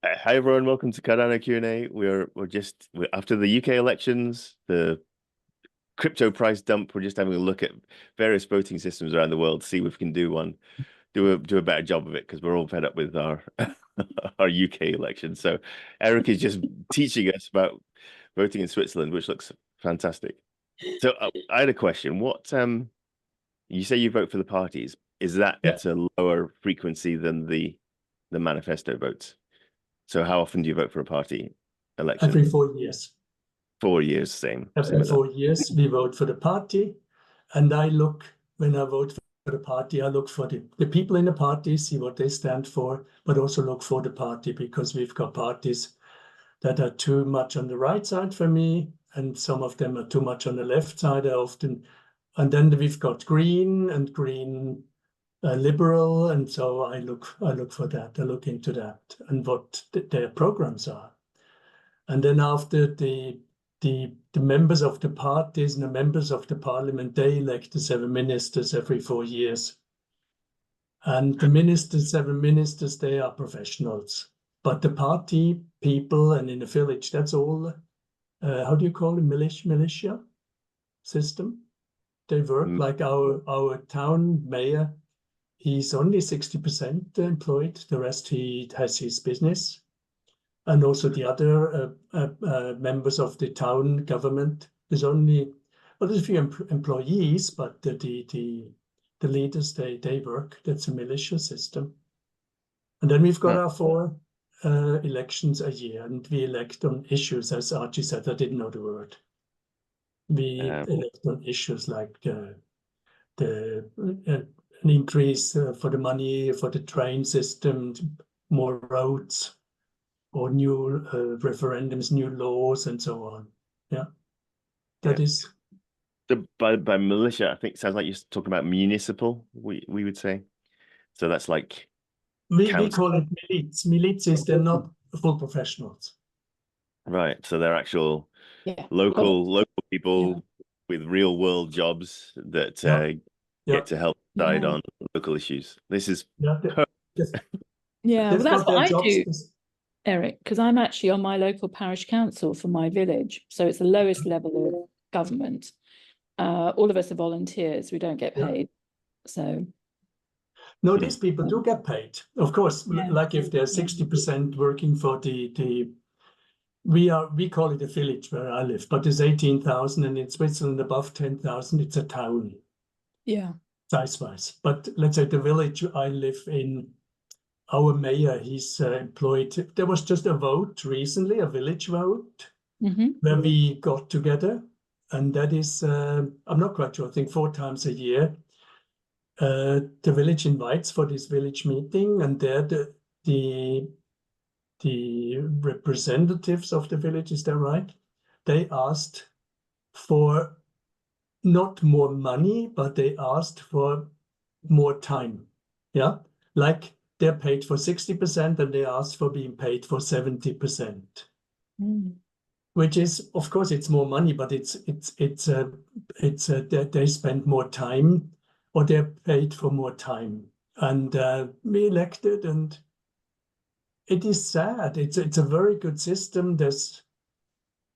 Hi everyone, welcome to Cardano Q&A. We're after the UK elections, the crypto price dump. We're just having a look at various voting systems around the world, see if we can do a better job of it, because we're all fed up with our our UK election. So Eric is just teaching us about voting in Switzerland, which looks fantastic. So I had a question. What you say you vote for the parties? Is that at a lower frequency than the manifesto votes? So how often do you vote for a party election? Every 4 years. 4 years, same. Every 4 years, we vote for the party. And when I vote for the party, I look for the people in the party, see what they stand for, but also look for the party, because we've got parties that are too much on the right side for me, and some of them are too much on the left side often. And then we've got green liberal, and so I look for that. I look into that and what their programs are. And then after the members of the parties and the members of the parliament, they elect the 7 ministers every 4 years. And the 7 ministers, they are professionals. But the party people and in the village, that's all, how do you call it, militia system? They work like our town mayor. He's only 60% employed. The rest, he has his business. And also the other members of the town government. There's only, well, there's a few employees, but the leaders, they work. That's a militia system. And then we've got our 4 elections a year, and we elect on issues, as Archie said. I didn't know the word. We elect on issues like an increase for the money for the train system, more roads, or new referendums, new laws, and so on. Yeah, that is. By militia, I think it sounds like you're talking about municipal. We would say. So that's like we call it milites. Milites, they're not full professionals. Right. So they're actual local people with real world jobs that get to help decide on local issues. This is well, that's what I do, Eric, because I'm actually on my local parish council for my village. So it's the lowest level of government. All of us are volunteers. We don't get paid. So no, these people do get paid, of course. Like if they're 60% working for we call it a village where I live, but there's 18,000, and in Switzerland above 10,000, it's a town. Yeah. Size-wise. But let's say the village I live in, our mayor, he's employed. There was just a vote recently, a village vote, where we got together. And that is, I'm not quite sure, I think 4 times a year. The village invites for this village meeting, and there the representatives of the village, is that right? They asked for not more money, but they asked for more time. Yeah, like they're paid for 60%, and they asked for being paid for 70%. Which is, of course, it's more money, but it's they spend more time, or they're paid for more time. And we elected, and it is sad. It's a very good system. There's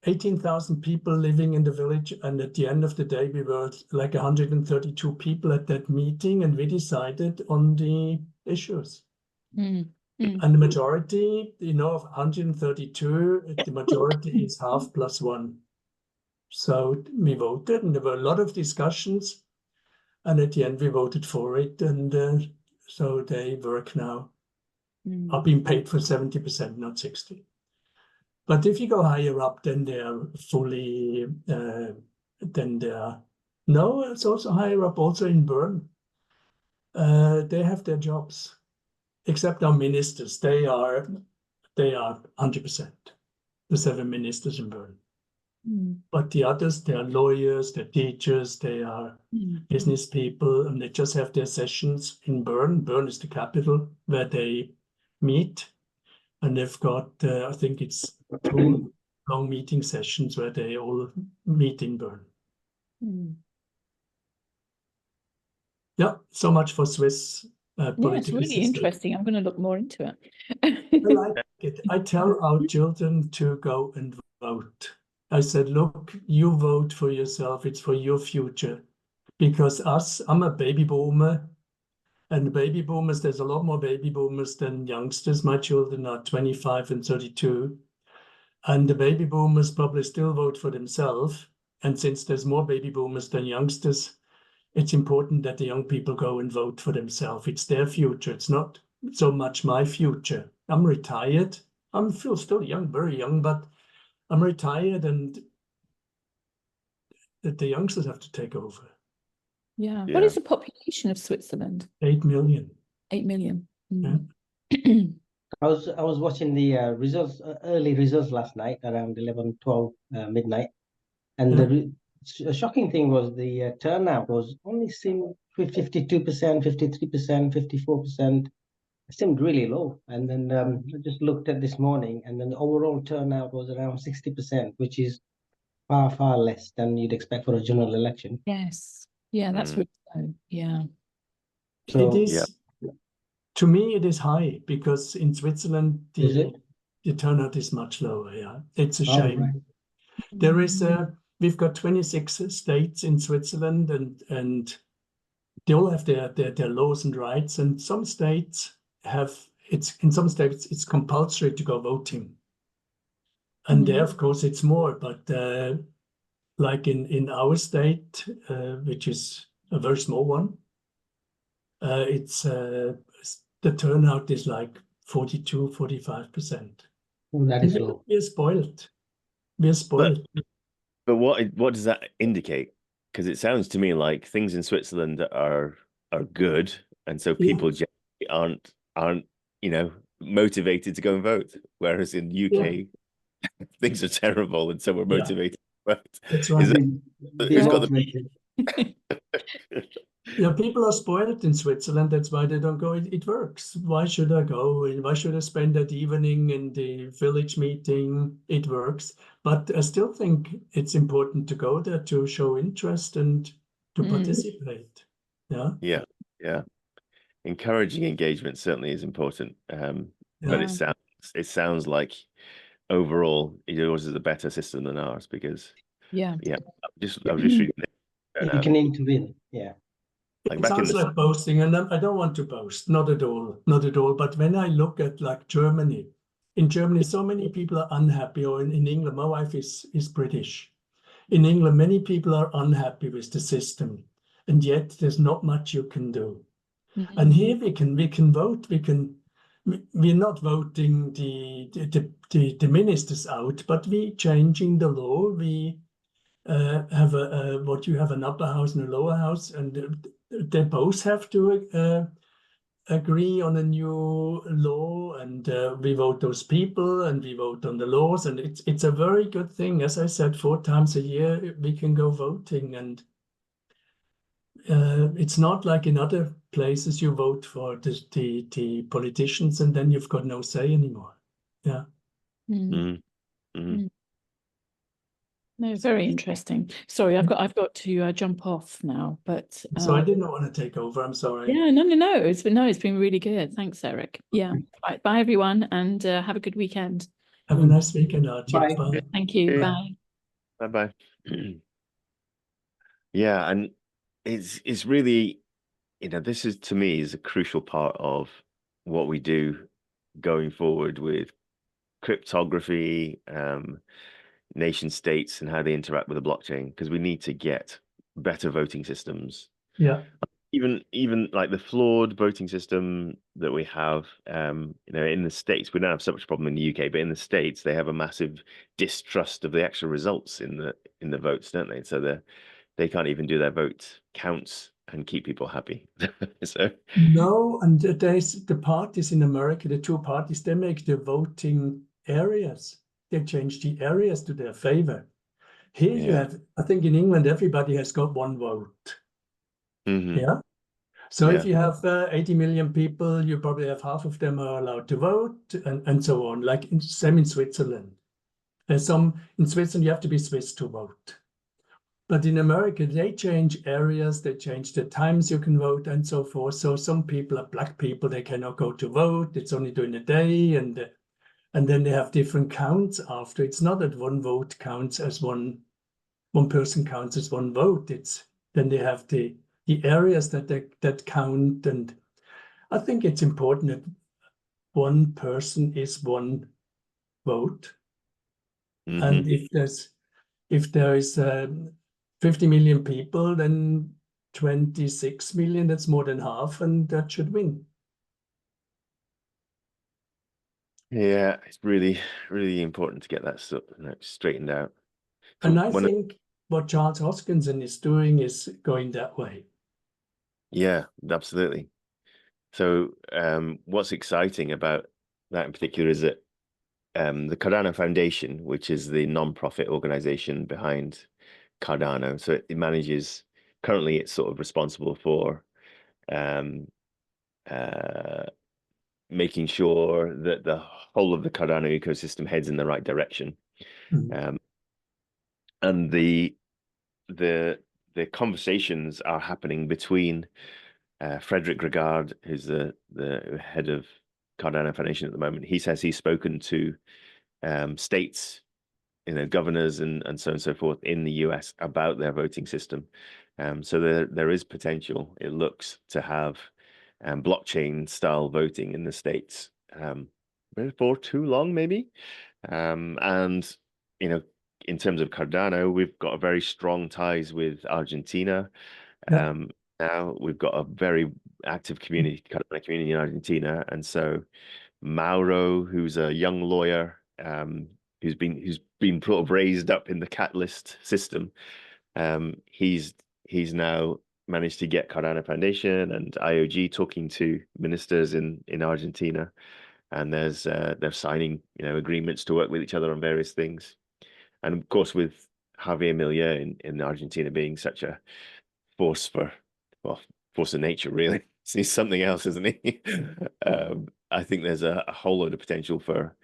18,000 people living in the village, and at the end of the day, we were like 132 people at that meeting, and we decided on the issues. And the majority, of 132, the majority is half plus 1. So we voted, and there were a lot of discussions, and at the end we voted for it, and so they work now. Are being paid for 70%, not 60%. But if you go higher up, then they are fully, no, it's also higher up, also in Bern. They have their jobs, except our ministers. They are 100%, the 7 ministers in Bern. But the others, they are lawyers, they're teachers, they are business people, and they just have their sessions in Bern. Bern is the capital where they meet. And they've got, I think it's 2 long meeting sessions where they all meet in Bern. Yeah, so much for Swiss political it's really system. interesting. I'm going to look more into it. I like it. I tell our children to go and vote. I said, look, you vote for yourself. It's for your future. Because I'm a baby boomer. And baby boomers, there's a lot more baby boomers than youngsters. My children are 25 and 32. And the baby boomers probably still vote for themselves. And since there's more baby boomers than youngsters, it's important that the young people go and vote for themselves. It's their future. It's not so much my future. I'm retired. I feel still young, very young, but I'm retired, and the youngsters have to take over. Yeah. What is the population of Switzerland? 8 million. 8 million. Mm. Yeah. I was watching the early results last night around 11, 12 midnight, and the shocking thing was the turnout was only seemed 52%, 53%, 54%. It seemed really low. And then I just looked at this morning, and then the overall turnout was around 60%, which is far, far less than you'd expect for a general election. Yes. Yeah, that's really low. Yeah. So, it is, to me, it is high, because in Switzerland, the turnout is much lower. Yeah, it's a shame. Right. There is we've got 26 states in Switzerland, and they all have their laws and rights. And some states in some states it's compulsory to go voting, and there, of course, it's more. But like in our state, which is a very small one, it's the turnout is like 42-45%. Oh, that is low. We're spoiled. We're spoiled. But what does that indicate? Because it sounds to me like things in Switzerland are good, and so people generally aren't motivated to go and vote. Whereas in UK, things are terrible, and so we're motivated to vote. That's right. Who's got the Yeah, people are spoiled in Switzerland. That's why they don't go. It works. Why should I go? Why should I spend that evening in the village meeting? It works. But I still think it's important to go there to show interest and to participate. Yeah. Encouraging engagement certainly is important. But it sounds like overall yours is a better system than ours, because I was just reading it. You can intervene. Yeah. Like it sounds like boasting, and I don't want to boast, not at all. But when I look at like Germany, in Germany, so many people are unhappy, or in England, my wife is British. In England, many people are unhappy with the system, and yet there's not much you can do. And here we can vote. We're not voting the ministers out, but we changing the law. We have you have an upper house and a lower house, and they both have to agree on a new law, and we vote those people, and we vote on the laws, and it's a very good thing. As I said, 4 times a year we can go voting, and it's not like in other places you vote for the politicians and then you've got no say anymore. Yeah. No, very interesting. Sorry, I've got to jump off now, but so I did not want to take over. I'm sorry. Yeah, no. It's been really good. Thanks, Eric. Yeah. Right, bye everyone, and have a good weekend. Have a nice weekend, Archie. Bye. Bye. Thank you. Bye. Bye. Yeah, and it's really, this is, to me, is a crucial part of what we do going forward with cryptography, nation states, and how they interact with the blockchain, because we need to get better voting systems. Yeah. Even like the flawed voting system that we have, in the States, we don't have so much problem in the UK, but in the States, they have a massive distrust of the actual results in the votes, don't they? So they can't even do their vote counts and keep people happy. So no, and there's the parties in America, the 2 parties, they make the voting areas. They change the areas to their favor. Here you have, I think in England, everybody has got 1 vote. Yeah. So if you have 80 million people, you probably have half of them are allowed to vote, and so on. Like same in Switzerland. In Switzerland, you have to be Swiss to vote. But in America, they change areas, they change the times you can vote and so forth. So some people are black people, they cannot go to vote. It's only during the day, and then they have different counts after. It's not that one vote counts as one person counts as one vote. It's then they have the areas that count, and I think it's important that one person is one vote. Mm-hmm. And if there is 50 million people, then 26 million, that's more than half, and that should win. Yeah, it's really, really important to get that stuff straightened out. So and I think what Charles Hoskinson is doing is going that way. Yeah, absolutely. So what's exciting about that in particular is that the Cardano Foundation, which is the non-profit organization behind Cardano, so it manages, currently it's sort of responsible for making sure that the whole of the Cardano ecosystem heads in the right direction. Mm-hmm. And the conversations are happening between Frederick Regard, who's the head of Cardano Foundation at the moment. He says he's spoken to states, governors and so on and so forth in the US about their voting system. So there is potential, it looks, to have blockchain style voting in the States for too long, maybe. And in terms of Cardano, we've got a very strong ties with Argentina. Yeah. Now we've got a very active community, Cardano community in Argentina, and so Mauro, who's a young lawyer, who's been sort of raised up in the Catalyst system, he's now managed to get Cardano Foundation and IOG talking to ministers in Argentina, and they're signing agreements to work with each other on various things. And of course, with Javier Milei in Argentina being such a force of nature, really. He's something else, isn't he? I think there's a whole load of potential for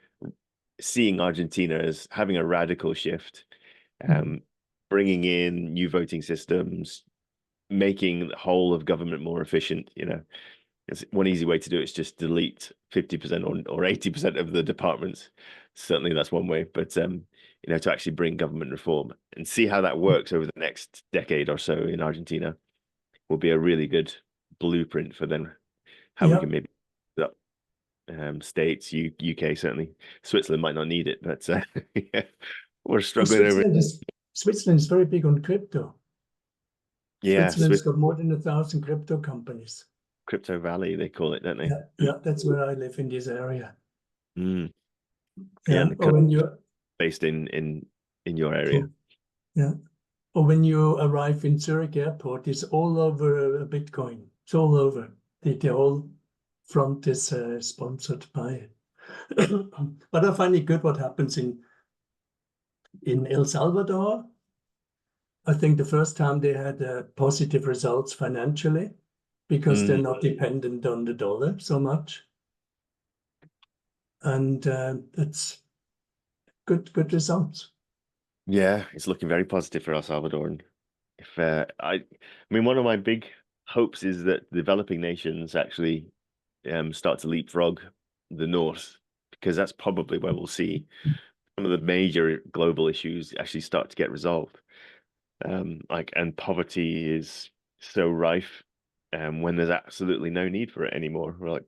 seeing Argentina as having a radical shift, bringing in new voting systems, making the whole of government more efficient. It's one easy way to do it is just delete 50% or 80% of the departments. Certainly that's one way, but to actually bring government reform and see how that works over the next decade or so in Argentina will be a really good blueprint for then how we can maybe up states, UK, certainly. Switzerland might not need it, but yeah, we're struggling over it. Switzerland is very big on crypto. Yeah, Switzerland's got more than 1,000 crypto companies. Crypto Valley, they call it, don't they? Yeah, that's where I live, in this area. Yeah, and when you're based in your area. Yeah. Or when you arrive in Zurich Airport, it's all over Bitcoin. It's all over. The whole front is sponsored by it. But I find it good what happens in El Salvador. I think the first time they had positive results financially because they're not dependent on the dollar so much. And that's good results. Yeah, it's looking very positive for El Salvador. And if I mean, one of my big hopes is that developing nations actually start to leapfrog the North, because that's probably where we'll see some of the major global issues actually start to get resolved. And poverty is so rife when there's absolutely no need for it anymore. Our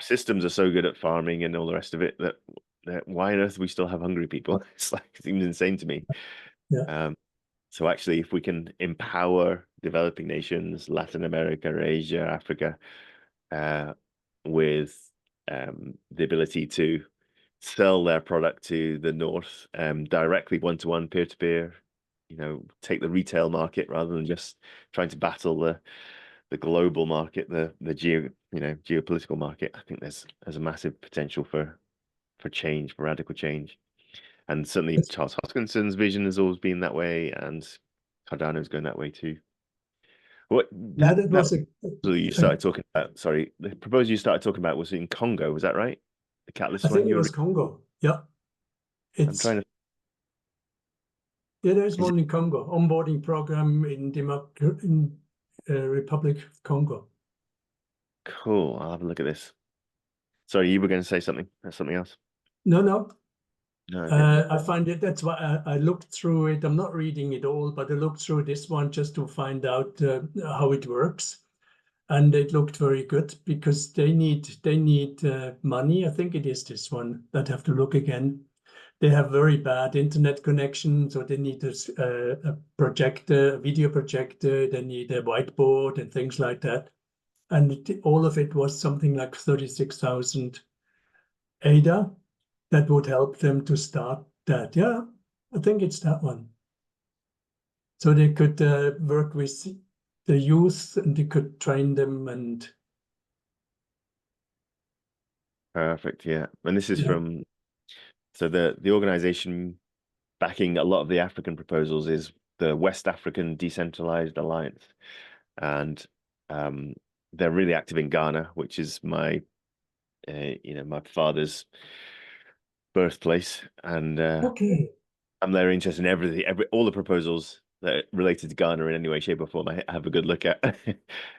systems are so good at farming and all the rest of it that why on earth do we still have hungry people? It seems insane to me. Yeah. So actually, if we can empower developing nations, Latin America, Asia, Africa, with the ability to sell their product to the North directly, one-to-one, peer-to-peer, take the retail market rather than just trying to battle the global market, the geopolitical market. I think there's a massive potential for change, for radical change. And certainly Charles Hoskinson's vision has always been that way, and Cardano's going that way too. You started talking about, sorry, the proposal you started talking about was in Congo, was that right? The Catalyst one? I think it was Congo. Yeah. I'm trying to Yeah, there's one in Congo, onboarding program in Republic of Congo. Cool. I'll have a look at this. Sorry, you were going to say something. That's something else. No. No. Okay. I find it. That's why I looked through it. I'm not reading it all, but I looked through this one just to find out how it works, and it looked very good because they need money. I think it is this one that have to look again. They have very bad internet connection, so they need a projector, a video projector. They need a whiteboard and things like that. And all of it was something like 36,000 ADA that would help them to start that. Yeah, I think it's that one. So they could work with the youth and they could train them and. Perfect. Yeah. And this is from, so the organization backing a lot of the African proposals is the West African Decentralized Alliance. And they're really active in Ghana, which is my, my father's birthplace. And Okay. I'm very interested in everything, all the proposals that are related to Ghana in any way, shape, or form. I have a good look at.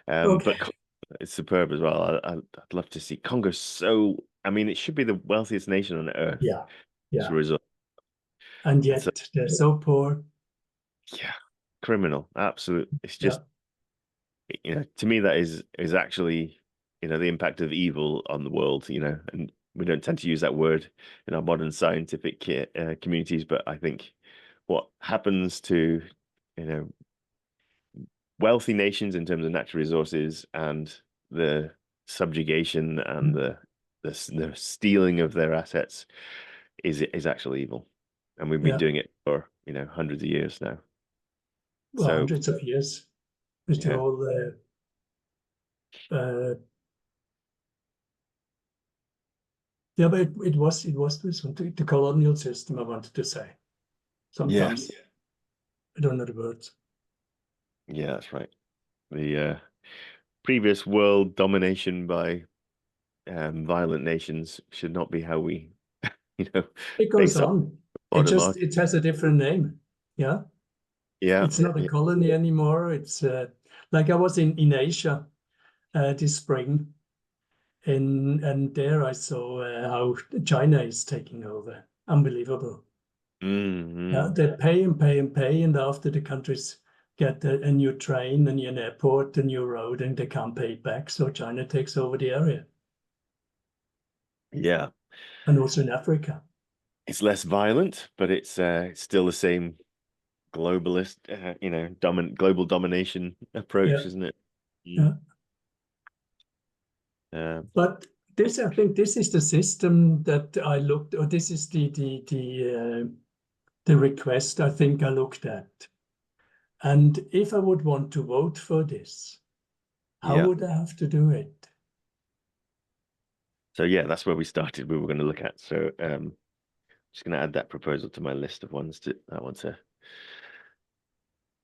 But it's superb as well. I'd love to see Congo. So, I mean, it should be the wealthiest nation on earth. Yeah. As a result. And yet they're so poor. Yeah, criminal. Absolute. It's just, to me, that is actually, the impact of evil on the world, and we don't tend to use that word in our modern scientific communities, but I think what happens to, wealthy nations in terms of natural resources and the subjugation and the stealing of their assets is actually evil. And we've been doing it for, hundreds of years now. Well, so, hundreds of years. With all the but it was the colonial system, I wanted to say. Sometimes I don't know the words. Yeah, that's right. The previous world domination by violent nations should not be how we, it goes on. It has a different name. Yeah. It's not a colony anymore. It's like I was in Asia this spring, and there I saw how China is taking over. Unbelievable. Yeah, they pay and pay and pay, and after the countries get a new train, a new airport, a new road, and they can't pay it back, so China takes over the area. Yeah. And also in Africa. It's less violent, but it's still the same globalist, global domination approach, isn't it? Yeah. But I think this is the system that I looked, or this is the request I think I looked at. And if I would want to vote for this, how would I have to do it? So that's where we started. We were going to look at. So just going to add that proposal to my list of ones that I want to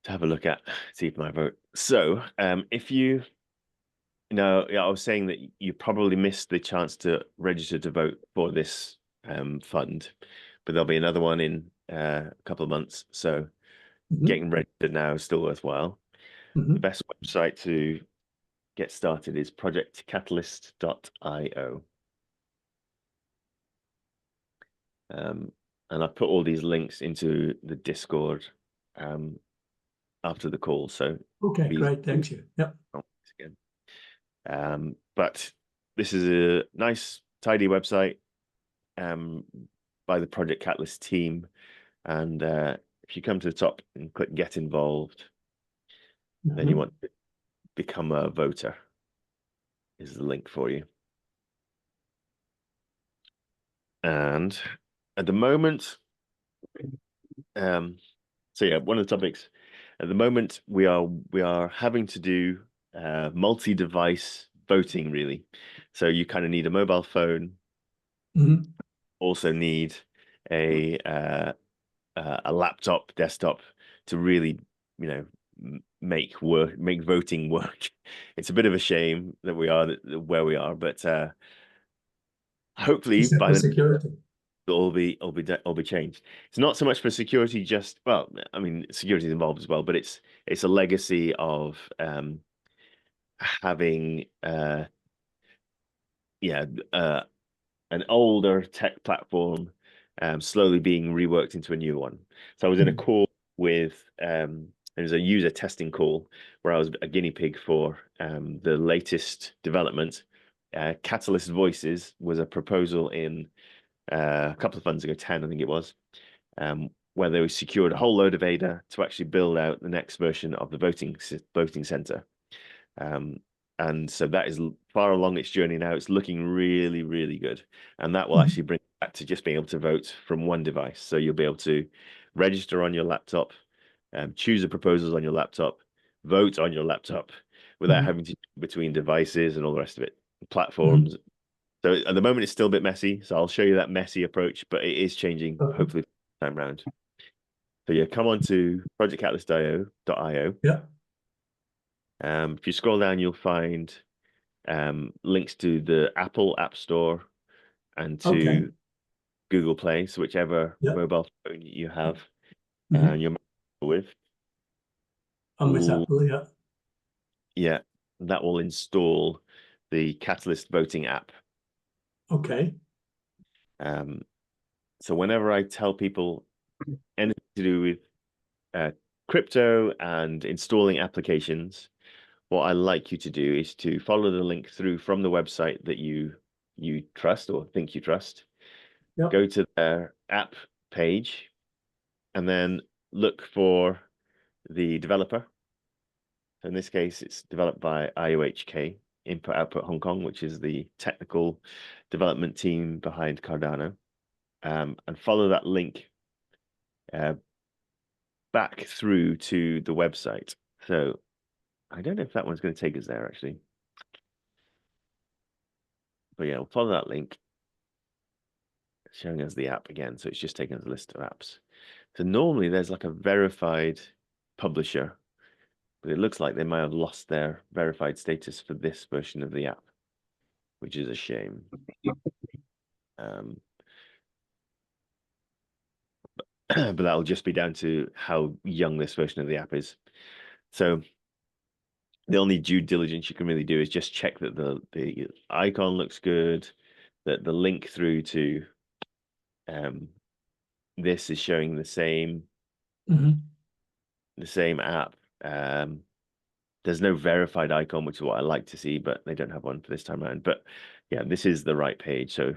have a look at, see if my vote. So if you I was saying that you probably missed the chance to register to vote for this fund, but there'll be another one in a couple of months. So getting registered now is still worthwhile. The best website to get started is projectcatalyst.io. And I've put all these links into the Discord after the call. So okay, great, thank you. Yep. But this is a nice, tidy website by the Project Catalyst team. And if you come to the top and click Get Involved, then you want to become a voter. Is the link for you. And at the moment, one of the topics at the moment we are having to do multi-device voting, really. So you kind of need a mobile phone, also need a laptop, desktop to really, make voting work. It's a bit of a shame that we are where we are, but hopefully by the security. all be changed. It's not so much for security, just well, I mean, security is involved as well, but it's a legacy of having an older tech platform slowly being reworked into a new one. So I was in a call with it was a user testing call where I was a guinea pig for the latest development. Catalyst Voices was a proposal in a couple of funds ago, 10 I think it was, where they secured a whole load of ADA to actually build out the next version of the voting center. And so that is far along its journey now. It's looking really, really good. And that will actually bring back to just being able to vote from one device. So you'll be able to register on your laptop, choose the proposals on your laptop, vote on your laptop without having to between devices and all the rest of it, platforms. So at the moment, it's still a bit messy. So I'll show you that messy approach, but it is changing, hopefully, time round. So yeah, come on to projectcatalyst.io. Yeah. If you scroll down, you'll find links to the Apple App Store and to Google Play. So whichever mobile phone you have you're with. I'm with Apple, yeah. Yeah, that will install the Catalyst voting app. Okay. So whenever I tell people anything to do with crypto and installing applications, what I like you to do is to follow the link through from the website that you trust or think you trust. Yep. Go to their app page and then look for the developer. So in this case, it's developed by IOHK, Input Output Hong Kong, which is the technical development team behind Cardano, and follow that link back through to the website. So I don't know if that one's going to take us there, actually. But yeah, we'll follow that link, showing us the app again. So it's just taking us a list of apps. So normally there's like a verified publisher, but it looks like they might have lost their verified status for this version of the app, which is a shame. But that'll just be down to how young this version of the app is. So the only due diligence you can really do is just check that the icon looks good, that the link through to this is showing the same app. There's no verified icon, which is what I like to see, but they don't have one for this time around. But yeah, this is the right page, so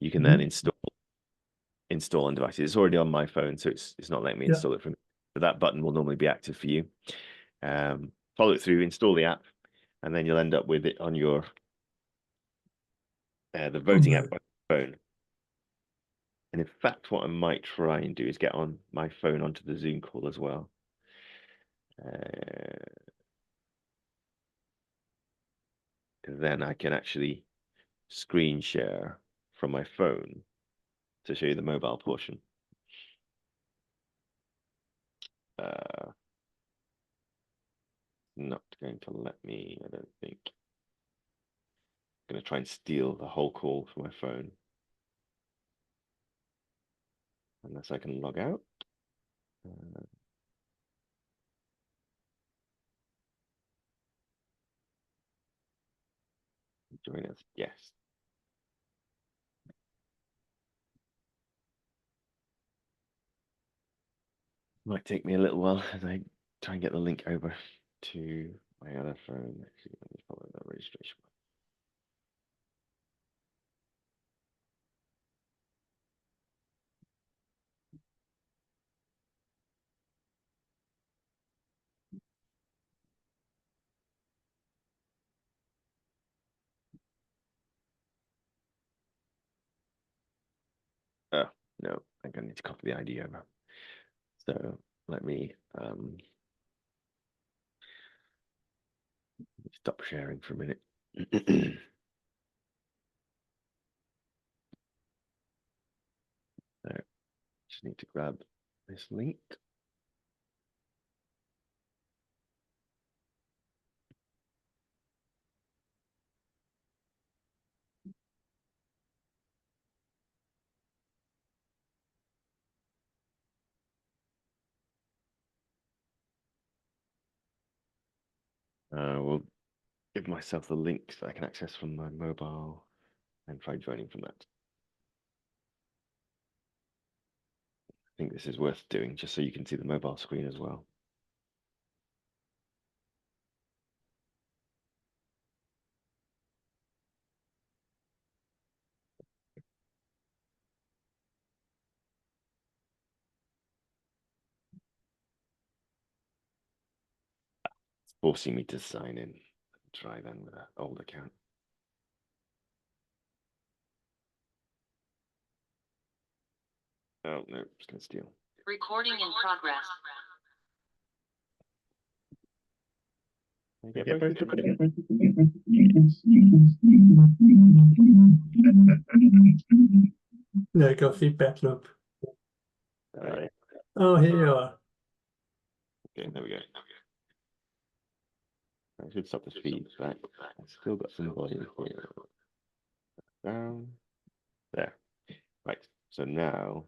you can then install on devices. It's already on my phone, so it's not letting me install it from. But that button will normally be active for you. Follow it through, install the app, and then you'll end up with it on your the voting app on your phone. And in fact, what I might try and do is get on my phone onto the Zoom call as well. Then I can actually screen share from my phone to show you the mobile portion. Not going to let me, I don't think. I'm going to try and steal the whole call from my phone. Unless I can log out. Join us, yes. Might take me a little while as I try and get the link over to my other phone. Actually, let me follow that registration. Oh, no, I'm going to need to copy the ID over. So let me stop sharing for a minute. So just need to grab this link. We'll give myself the link that I can access from my mobile and try joining from that. I think this is worth doing just so you can see the mobile screen as well. It's forcing me to sign in. Try then with an old account. Oh no, it's gonna steal. Recording in progress. Can I get both of them? There you go, feedback loop. All right. Oh, here you are. Okay, there we go. I should stop the feedback. I've still got some volume here. Down. There. Right. So now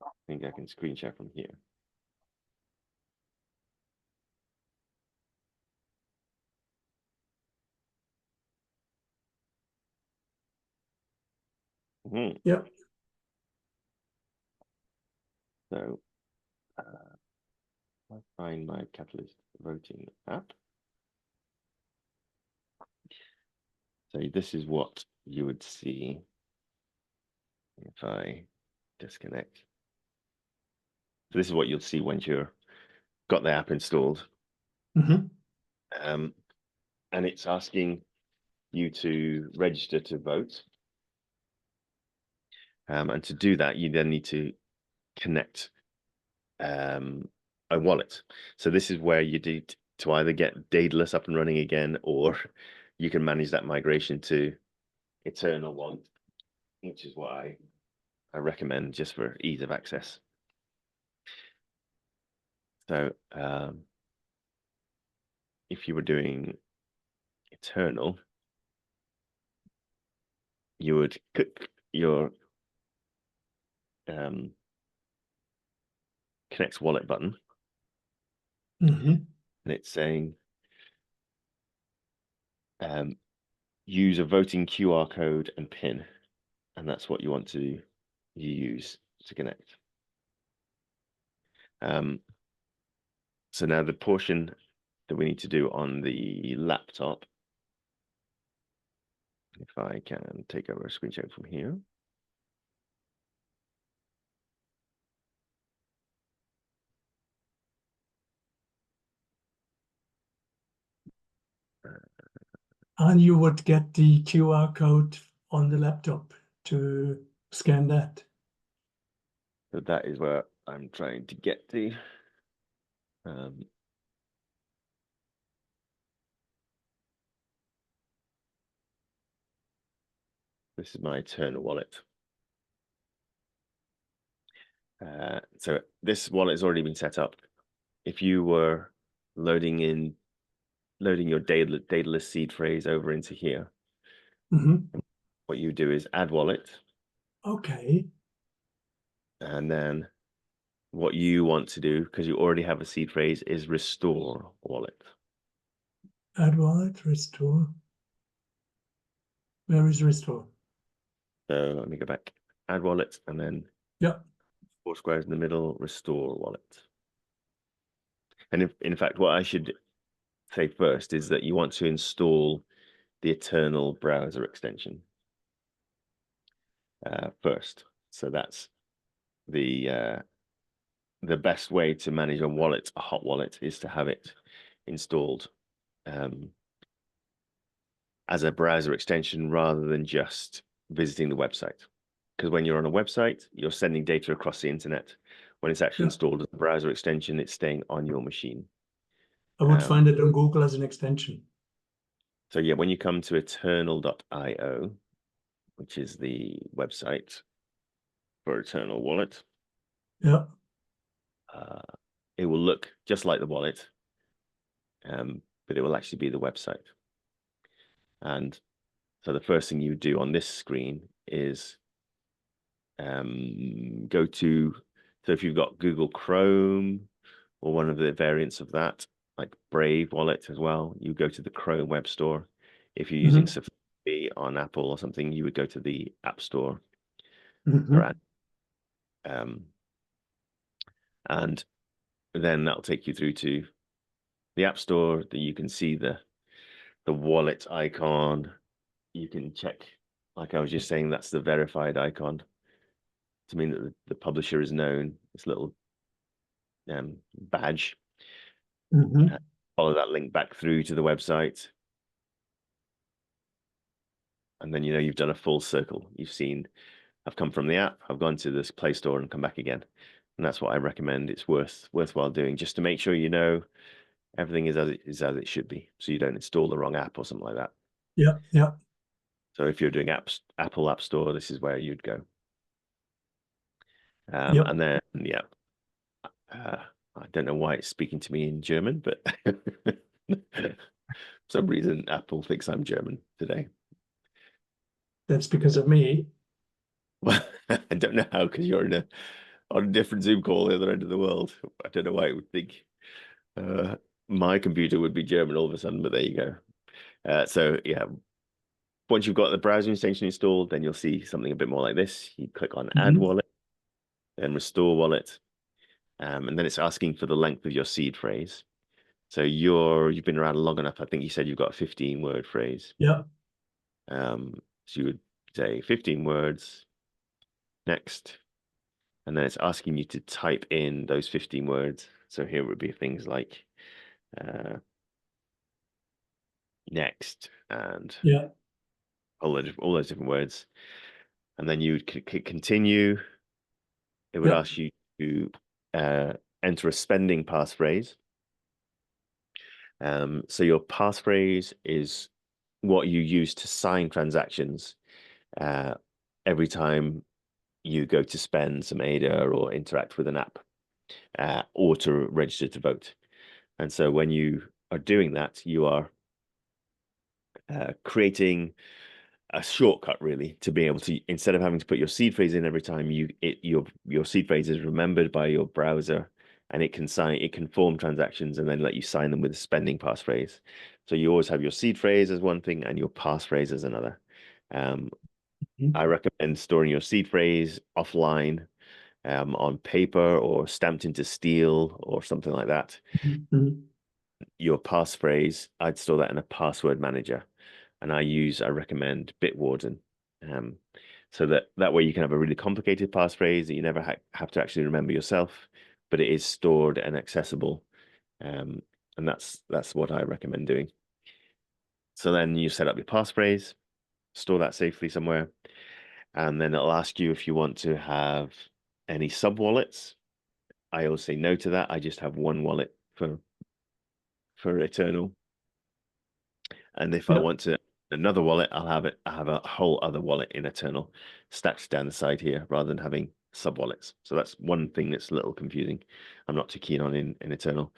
I think I can screen share from here. Yep. So I'll find my Catalyst voting app. So this is what you would see if I disconnect. So this is what you'll see once you're got the app installed. Mm-hmm. And it's asking you to register to vote. And to do that, you then need to connect a wallet. So this is where you need to either get Daedalus up and running again, or you can manage that migration to Eternal one, which is what I recommend just for ease of access. So if you were doing Eternal, you would click your connect wallet button, and it's saying use a voting QR code and PIN, and that's what you want to use to connect. So now the portion that we need to do on the laptop, if I can take over a screen share from here. And you would get the QR code on the laptop to scan that. So that is where I'm trying to get to. This is my Eternal wallet. So this wallet has already been set up. If you were loading your Daedalus seed phrase over into here, what you do is add wallet. Okay. And then what you want to do, because you already have a seed phrase, is restore wallet. Add wallet, restore. Where is restore? So let me go back. Add wallet, and then 4 squares in the middle, restore wallet. And in fact, what I should say first is that you want to install the Eternal browser extension first. So that's the best way to manage a wallet, a hot wallet, is to have it installed as a browser extension rather than just visiting the website. Because when you're on a website, you're sending data across the internet. When it's actually installed as a browser extension, it's staying on your machine. I would find it on Google as an extension. So yeah, when you come to eternal.io, which is the website for Eternal Wallet, it will look just like the wallet, but it will actually be the website. And so the first thing you would do on this screen is go to, so if you've got Google Chrome or one of the variants of that, like Brave wallet as well, you go to the Chrome Web Store. If you're Mm-hmm. using Safari on Apple or something, you would go to the App Store. Mm-hmm. And then that'll take you through to the App Store. That you can see the wallet icon. You can check, like I was just saying, that's the verified icon to mean that the publisher is known. This little badge. Mm-hmm. Follow that link back through to the website. And then, you've done a full circle. You've seen, I've come from the app, I've gone to this Play Store and come back again. And that's what I recommend. It's worthwhile doing, just to make sure everything is as it should be, so you don't install the wrong app or something like that. Yeah, yeah. So if you're doing Apple App Store, this is where you'd go. Yep. And then, I don't know why it's speaking to me in German, but for some reason Apple thinks I'm German today. That's because of me. Well, I don't know how, because you're on a different Zoom call the other end of the world. I don't know why it would think my computer would be German all of a sudden, but there you go. So yeah, once you've got the browser extension installed, then you'll see something a bit more like this. You click on Add Wallet, then Restore Wallet, and then it's asking for the length of your seed phrase. So you've been around long enough. I think you said you've got a 15-word phrase. Yeah. So you would say 15 words, next, and then it's asking you to type in those 15 words. So here would be things like next and all those different words. And then you would click continue. It would ask you to enter a spending passphrase. So your passphrase is what you use to sign transactions every time you go to spend some ADA or interact with an app or to register to vote. And so when you are doing that, you are creating a shortcut, really, to be able to, instead of having to put your seed phrase in every time, your seed phrase is remembered by your browser, and it can form transactions and then let you sign them with a spending passphrase. So you always have your seed phrase as one thing and your passphrase as another. I recommend storing your seed phrase offline, on paper or stamped into steel or something like that. Your passphrase, I'd store that in a password manager, and I recommend Bitwarden, so that way you can have a really complicated passphrase that you never have to actually remember yourself, but it is stored and accessible, and that's what I recommend doing. So then you set up your passphrase, store that safely somewhere, and then it'll ask you if you want to have any sub wallets. I always say no to that. I just have one wallet for Eternal, and if I want another wallet, I have a whole other wallet in Eternal stacked down the side here, rather than having sub wallets. So that's one thing that's a little confusing. I'm not too keen on in Eternal,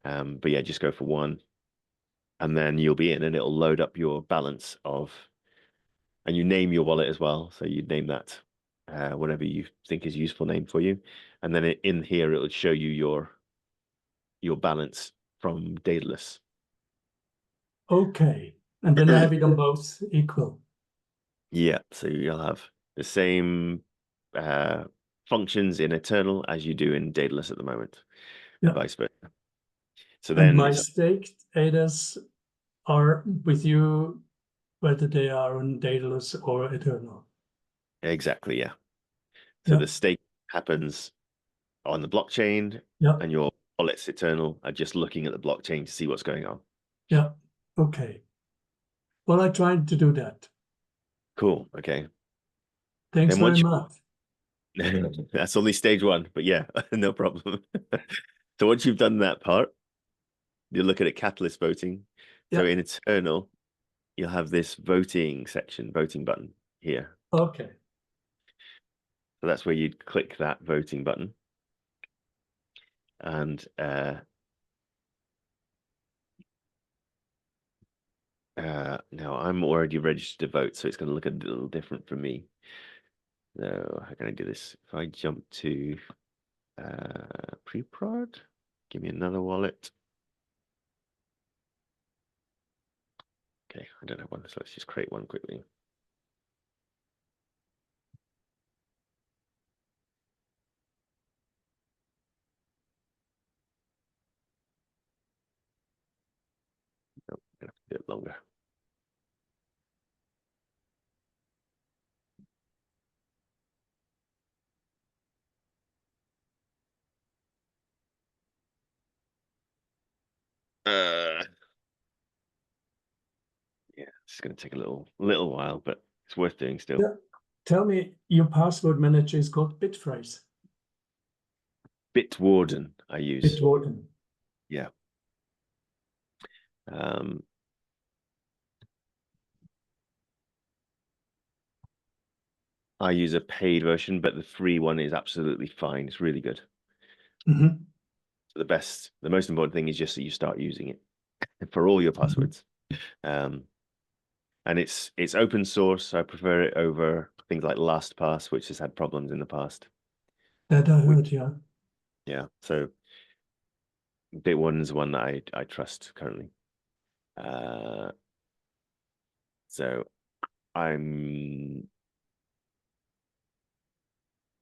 but yeah, just go for one, and then you'll be in, and it'll load up your balance and you name your wallet as well. So you'd name that whatever you think is a useful name for you, and then in here it will show you your balance from Daedalus. Okay, and then I have it on both equal. Yeah, so you'll have the same functions in Eternal as you do in Daedalus at the moment, and vice versa. So then my staked ADAs are with you, whether they are on Daedalus or Eternal. Exactly, yeah. So the stake happens on the blockchain, and your wallets Eternal are just looking at the blockchain to see what's going on. Yeah, okay. Well, I tried to do that. Cool, okay. Thanks very much. That's only stage one, but yeah, no problem. So once you've done that part, you look at Catalyst voting. So in Eternal, you'll have this voting section, voting button here. Okay. So that's where you'd click that voting button. And now I'm already registered to vote, so it's going to look a little different for me. So how can I do this? If I jump to pre-prod, give me another wallet. I don't have one, so let's just create one quickly. No, I'm gonna have to do it longer. Yeah, it's going to take a little while, but it's worth doing still. Yeah. Tell me, your password manager is called Bitphrase. Bitwarden, I use. Bitwarden. Yeah. I use a paid version, but the free one is absolutely fine. It's really good. Mm-hmm. So the most important thing is just that you start using it for all your passwords. And it's open source. So I prefer it over things like LastPass, which has had problems in the past. That I heard, yeah. Yeah. So Bitwarden's one that I trust currently. So I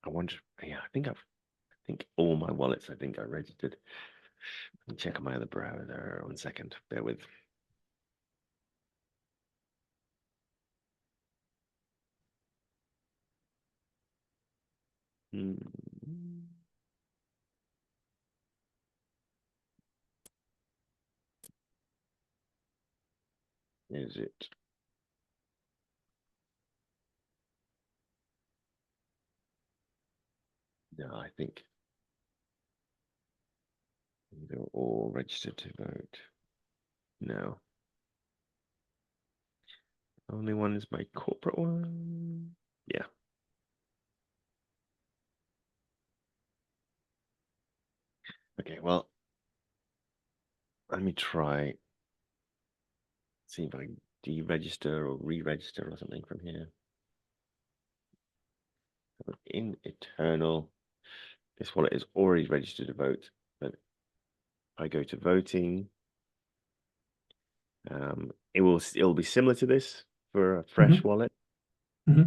wonder, yeah, I think all my wallets, I think I registered. Let me check on my other browser. 1 second, bear with. Is it? No, I think they're all registered to vote. No. Only one is my corporate one. Yeah. Okay, well, let me try. See if I deregister or re-register or something from here. In Eternal, this wallet is already registered to vote, but I go to voting. It'll be similar to this for a fresh wallet. But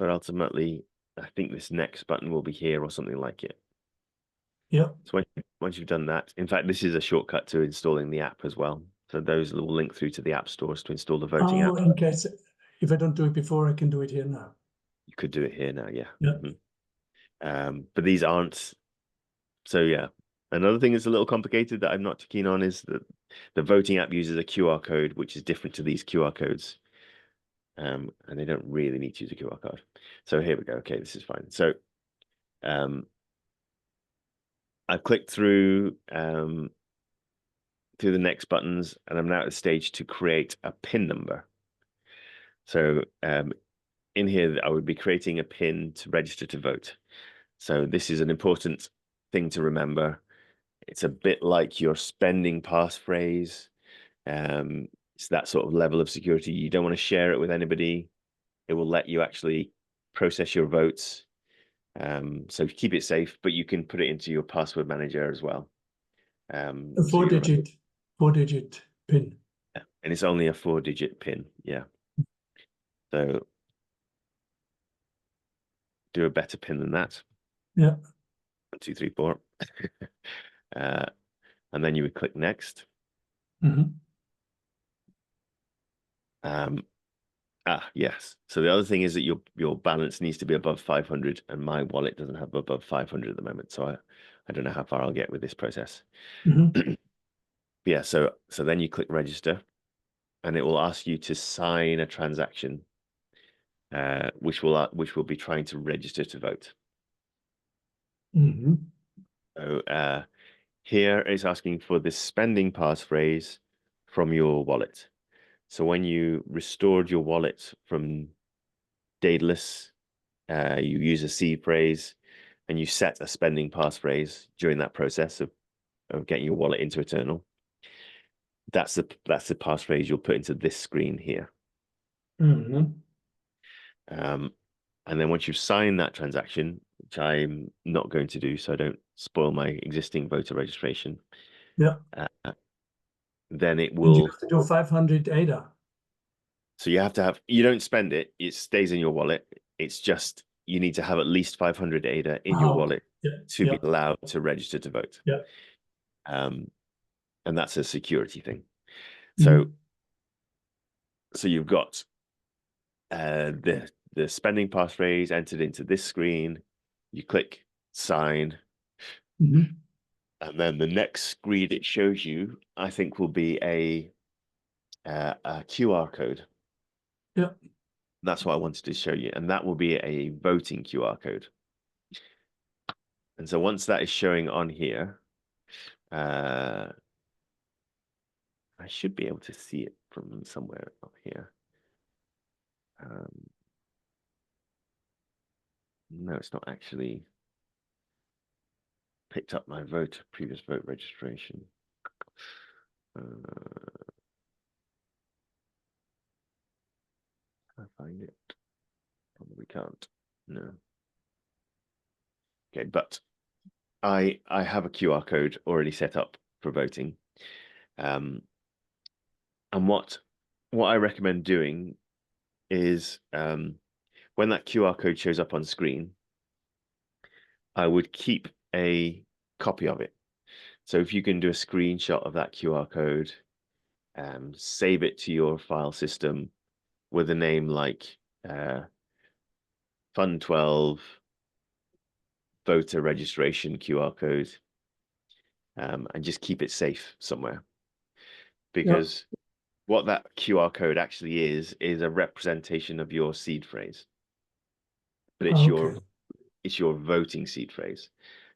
ultimately, I think this next button will be here or something like it. Yeah. So once you've done that, in fact, this is a shortcut to installing the app as well. So those will link through to the app stores to install the voting app. In case if I don't do it before, I can do it here now. You could do it here now, yeah. Yeah. But these aren't. So yeah, another thing that's a little complicated that I'm not too keen on is that the voting app uses a QR code, which is different to these QR codes. And they don't really need to use a QR code. So here we go. Okay, this is fine. So I've clicked through the next buttons, and I'm now at the stage to create a PIN number. So in here, I would be creating a PIN to register to vote. So this is an important thing to remember. It's a bit like your spending passphrase. It's that sort of level of security. You don't want to share it with anybody. It will let you actually process your votes. So keep it safe, but you can put it into your password manager as well. A four-digit PIN. Yeah, and it's only a 4-digit PIN. Yeah. So do a better PIN than that. Yeah. 1, 2, 3, 4. And then you would click next. Yes. So the other thing is that your balance needs to be above 500, and my wallet doesn't have above 500 at the moment. So I don't know how far I'll get with this process. Yeah. So then you click register, and it will ask you to sign a transaction, which will be trying to register to vote. So here it's asking for the spending passphrase from your wallet. So when you restored your wallet from Daedalus, you use a seed phrase and you set a spending passphrase during that process of getting your wallet into Eternal. That's the passphrase you'll put into this screen here. And then once you've signed that transaction, which I'm not going to do so I don't spoil my existing voter registration, then then it And you will. have to do 500 ADA. So you have to have, you don't spend it, it stays in your wallet. It's just, you need to have at least 500 ADA in your wallet to be allowed to register to vote. Yeah. And that's a security thing. So, so you've got the spending passphrase entered into this screen. You click sign. And then the next screen it shows you, I think, will be a QR code. Yeah. That's what I wanted to show you. And that will be a voting QR code. And so once that is showing on here, I should be able to see it from somewhere up here. No, it's not actually picked up my previous vote registration. Can I find it? Probably can't. No. Okay, but I have a QR code already set up for voting. And what I recommend doing is when that QR code shows up on screen, I would keep a copy of it. So if you can do a screenshot of that QR code, save it to your file system with a name like Fund 12 voter registration QR code, and just keep it safe somewhere. Because what that QR code actually is a representation of your seed phrase. But it's your voting seed phrase.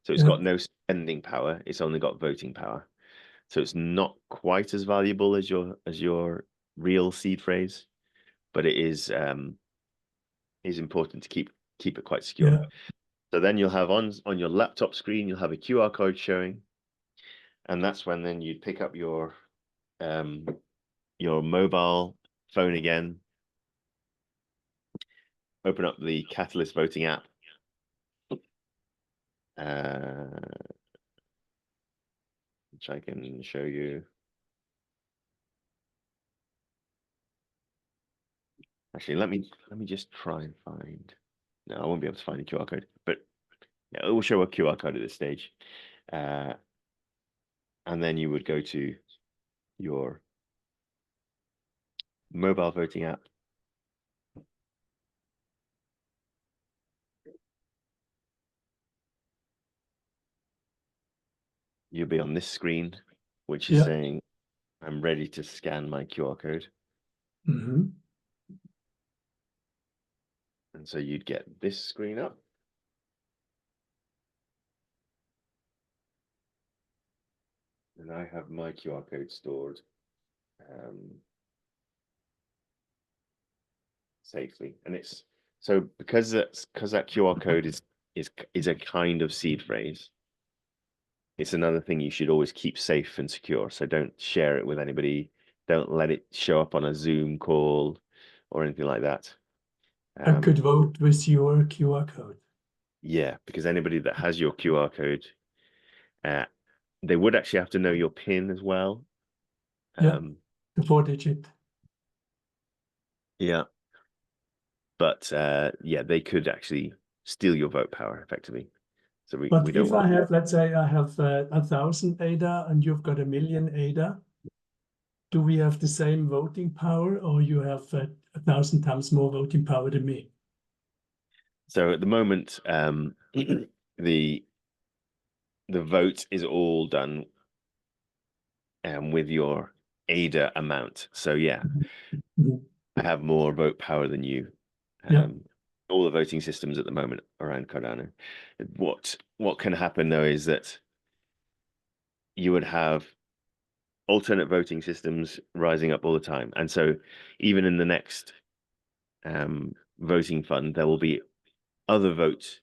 So it's got no spending power, it's only got voting power. So it's not quite as valuable as your real seed phrase, but it is important to keep it quite secure. Yeah. So then you'll have on your laptop screen, you'll have a QR code showing, and that's when then you'd pick up your mobile phone again, open up the Catalyst voting app, which I can show you. Actually, let me just try and find. No, I won't be able to find the QR code, but yeah, it will show a QR code at this stage. And then you would go to your mobile voting app. You'll be on this screen, which is saying, I'm ready to scan my QR code. And so you'd get this screen up. And I have my QR code stored safely. And it's so because that QR code is a kind of seed phrase. It's another thing you should always keep safe and secure. So don't share it with anybody. Don't let it show up on a Zoom call or anything like that. I could vote with your QR code. Yeah, because anybody that has your QR code, they would actually have to know your PIN as well. The 4-digit. Yeah. But yeah, they could actually steal your vote power effectively. So we don't if I have, let's say I have 1,000 ADA and you've got 1,000,000 ADA, do we have the same voting power, or you have 1,000 times more voting power than me? So at the moment, the vote is all done with your ADA amount. So yeah, I have more vote power than you. All the voting systems at the moment around Cardano. What can happen though is that you would have alternate voting systems rising up all the time, and so even in the next voting fund, there will be other votes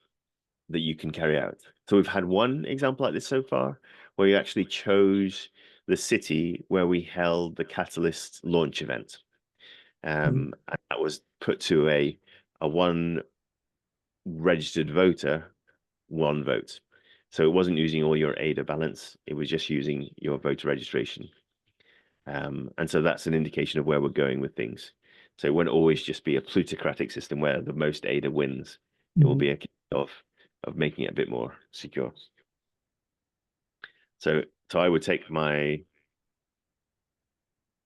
that you can carry out. So we've had one example like this so far, where you actually chose the city where we held the Catalyst launch event. And that was put to a one registered voter, one vote. So it wasn't using all your ADA balance, it was just using your voter registration. And so that's an indication of where we're going with things. So it won't always just be a plutocratic system where the most ADA wins. It will be a case of making it a bit more secure. So I would take my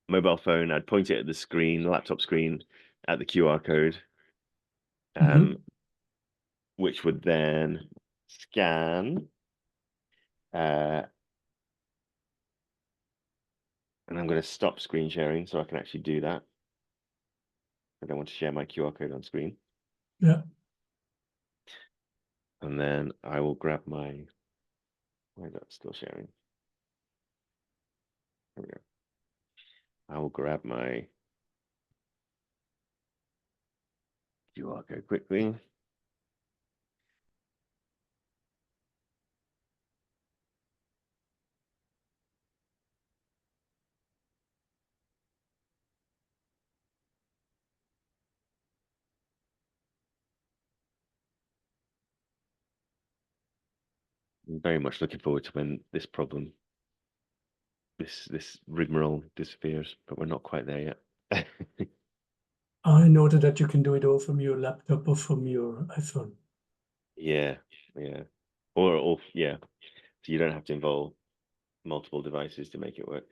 mobile phone, I'd point it at the screen, laptop screen, at the QR code, which would then scan. And I'm going to stop screen sharing so I can actually do that. I don't want to share my QR code on screen. Yeah. And then I will grab my, why is that still sharing? There we go. I will grab my QR code quickly. I'm very much looking forward to when this problem, this rigmarole disappears, but we're not quite there yet. I noted that you can do it all from your laptop or from your iPhone. Yeah. Or yeah. So you don't have to involve multiple devices to make it work.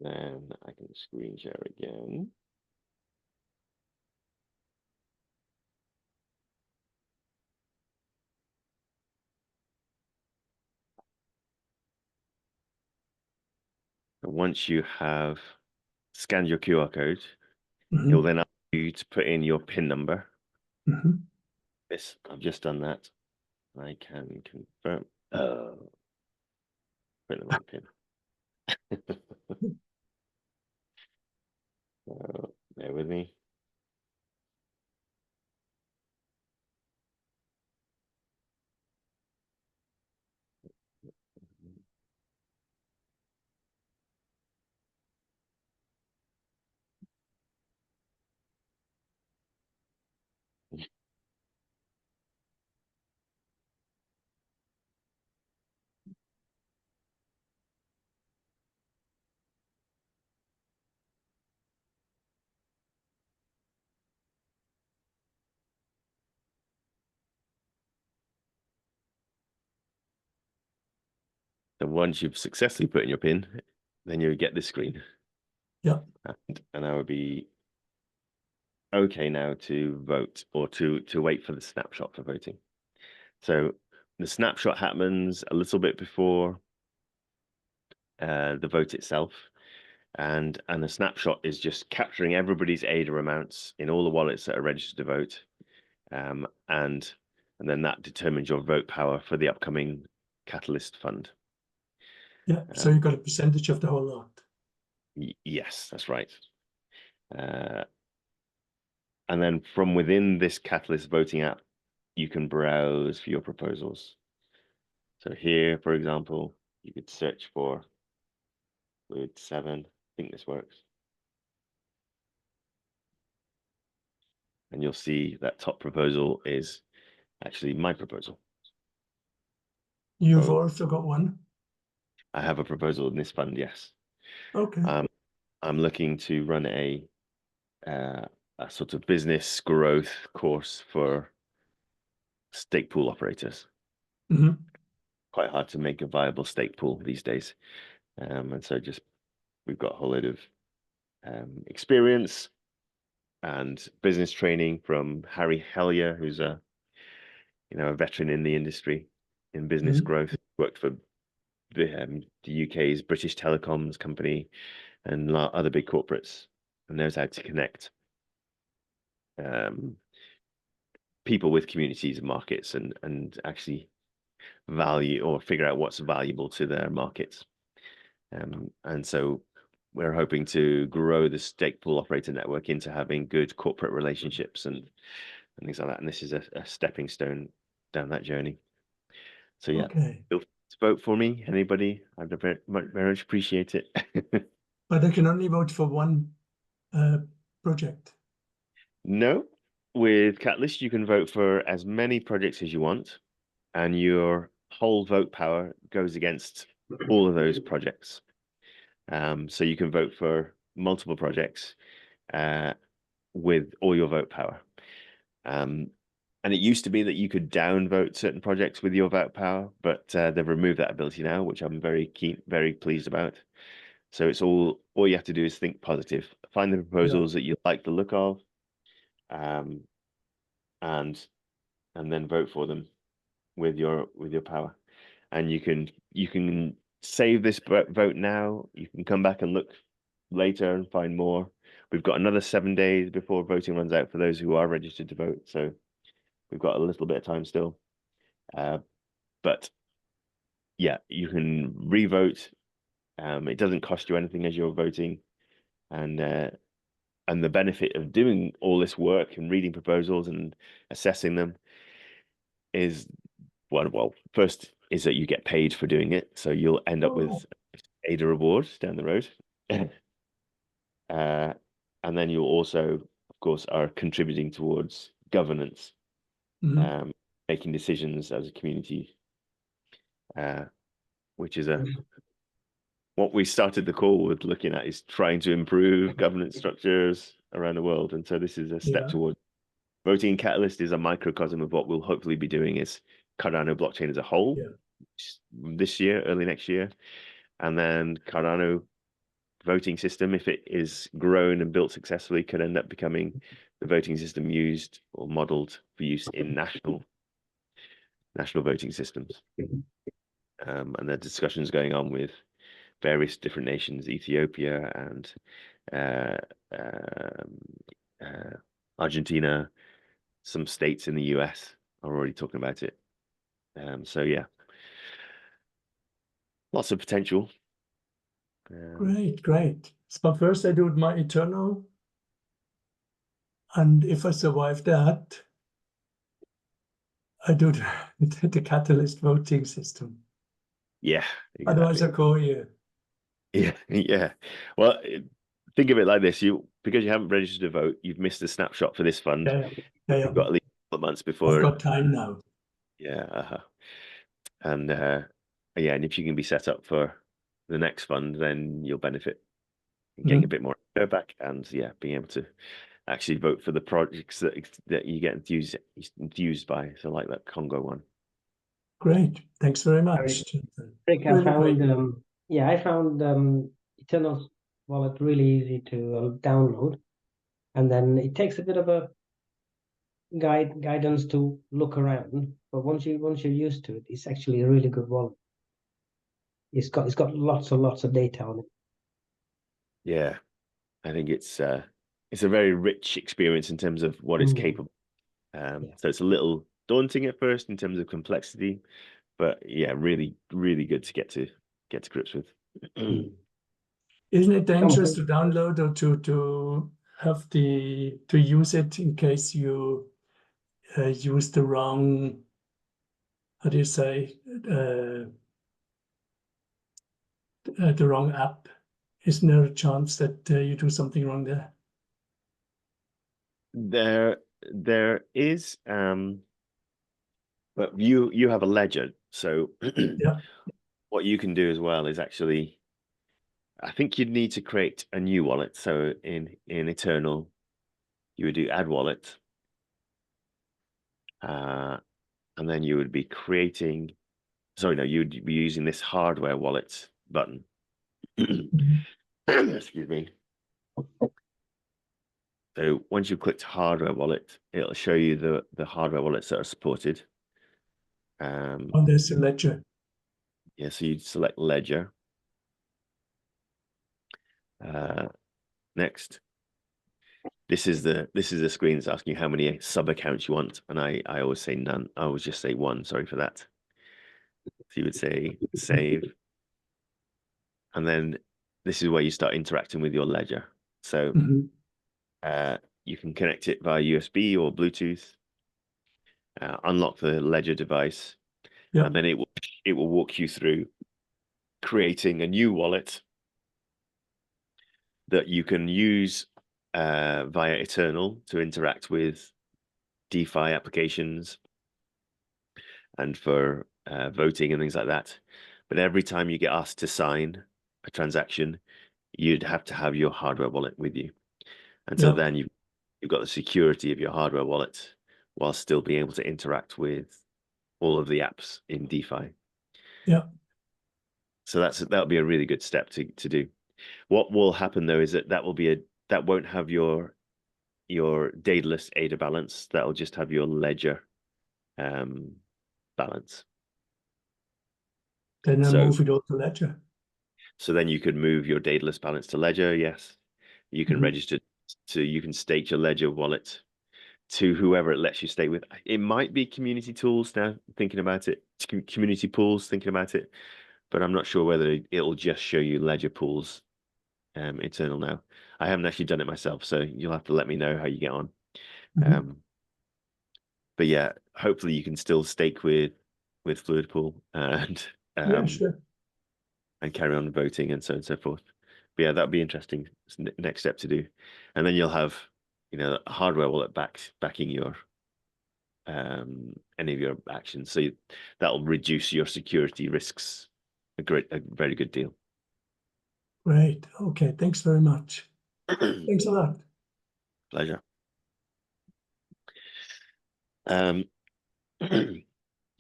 Then I can screen share again. And once you have scanned your QR code, it'll then ask you to put in your PIN number. Yes, I've just done that. I can confirm. Put the wrong PIN. So, bear with me. So once you've successfully put in your PIN, then you get this screen. Yeah. And I would be okay now to vote or to wait for the snapshot for voting. So the snapshot happens a little bit before the vote itself. And a snapshot is just capturing everybody's ADA amounts in all the wallets that are registered to vote. And then that determines your vote power for the upcoming Catalyst fund. Yeah, so you got a percentage of the whole lot. Yes, that's right. And then from within this Catalyst voting app, you can browse for your proposals. So here, for example, you could search for Fluid 7. I think this works. And you'll see that top proposal is actually my proposal. You've also got one? I have a proposal in this fund, yes. Okay. I'm looking to run a sort of business growth course for stake pool operators. Quite hard to make a viable stake pool these days. And so we've got a whole load of experience and business training from Harry Hellier, who's a veteran in the industry in business growth, worked for the UK's British Telecoms company and other big corporates, and knows how to connect people with communities and markets, and actually value or figure out what's valuable to their markets. And so we're hoping to grow the stake pool operator network into having good corporate relationships and things like that. And this is a stepping stone down that journey. So yeah, feel free to vote for me. Anybody, I'd very much appreciate it. But I can only vote for one project. No, with Catalyst, you can vote for as many projects as you want, and your whole vote power goes against all of those projects. So you can vote for multiple projects with all your vote power. And it used to be that you could downvote certain projects with your vote power, but they've removed that ability now, which I'm very pleased about. So it's all you have to do is think positive, find the proposals that you like the look of, and then vote for them with your power. And you can save this vote now. You can come back and look later and find more. We've got another 7 days before voting runs out for those who are registered to vote. So we've got a little bit of time still. But yeah, you can re-vote. It doesn't cost you anything as you're voting. And the benefit of doing all this work and reading proposals and assessing them is, well, first is that you get paid for doing it. So you'll end up with ADA rewards down the road. And then you'll also, of course, are contributing towards governance, making decisions as a community, which is what we started the call with looking at, is trying to improve governance structures around the world. And so this is a step toward voting. Catalyst is a microcosm of what we'll hopefully be doing is Cardano blockchain as a whole this year, early next year. And then Cardano voting system, if it is grown and built successfully, could end up becoming the voting system used or modeled for use in national voting systems. And there are discussions going on with various different nations, Ethiopia and Argentina, some states in the US are already talking about it. So yeah, lots of potential. Great. So first I do my eternal, and if I survive that, I do the Catalyst voting system. Yeah, exactly. Otherwise I call you. Yeah. Well, think of it like this: because you haven't registered to vote, you've missed a snapshot for this fund. You've got at least a couple of months before. I've got time now. Yeah. And and if you can be set up for the next fund, then you'll benefit getting a bit more back, and being able to actually vote for the projects that you get enthused by. So like that Congo one. Great. Thanks very much. Rick, I found Eternal's wallet really easy to download, and then it takes a bit of a guidance to look around. But once you're used to it, it's actually a really good wallet. It's got lots of data on it. Yeah, I think it's a very rich experience in terms of what it's capable. So it's a little daunting at first in terms of complexity, but yeah, really good to get to grips with. Isn't it dangerous to download or to have to use it in case you use the wrong, how do you say, the wrong app? Isn't there a chance that you do something wrong there? There is, but you have a ledger, so what you can do as well is actually, I think you'd need to create a new wallet. So in Eternal, you would do add wallet, and then you would be creating. Sorry, no, you'd be using this hardware wallet button. Excuse me. So once you've clicked hardware wallet, it'll show you the hardware wallets that are supported. There's a ledger. Yeah, so you'd select ledger. Next. this is the screen that's asking you how many sub accounts you want, and I always say none. I always just say one. Sorry for that. So you would say save, and then this is where you start interacting with your ledger. So you can connect it via USB or Bluetooth, unlock the ledger device, and then it will walk you through creating a new wallet that you can use via Eternal to interact with DeFi applications and for voting and things like that. But every time you get asked to sign a transaction, you'd have to have your hardware wallet with you. And so then you've got the security of your hardware wallet while still being able to interact with all of the apps in DeFi. Yeah. So that'll be a really good step to do. What will happen though is that won't have your daedalus ADA balance. That'll just have your ledger balance. Then I move it to ledger. So then you could move your daedalus balance to ledger. Yes, you can register you can stake your ledger wallet to whoever it lets you stake with. It might be community tools now, thinking about it, community pools, thinking about it, but I'm not sure whether it'll just show you ledger pools internal now. I haven't actually done it myself, so you'll have to let me know how you get on. But yeah, hopefully you can still stake with Fluid Pool and and carry on voting and so on and so forth. But yeah, that'd be interesting next step to do. And then you'll have, a hardware wallet backing your any of your actions. So that'll reduce your security risks a very good deal. Great. Okay. Thanks very much. Thanks a lot. Pleasure. So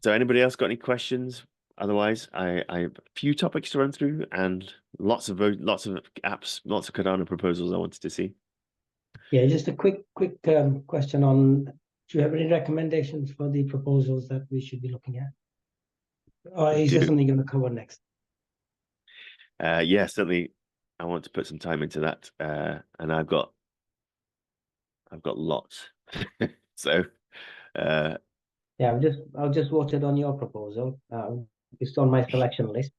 anybody else got any questions? Otherwise, I have a few topics to run through and lots of apps, lots of Cardano proposals I wanted to see. Yeah, just a quick question on, do you have any recommendations for the proposals that we should be looking at? Or is there something you're going to cover next? Yeah, certainly. I want to put some time into that, and I've got lots. So, yeah, I'll just vote it on your proposal. It's on my selection list.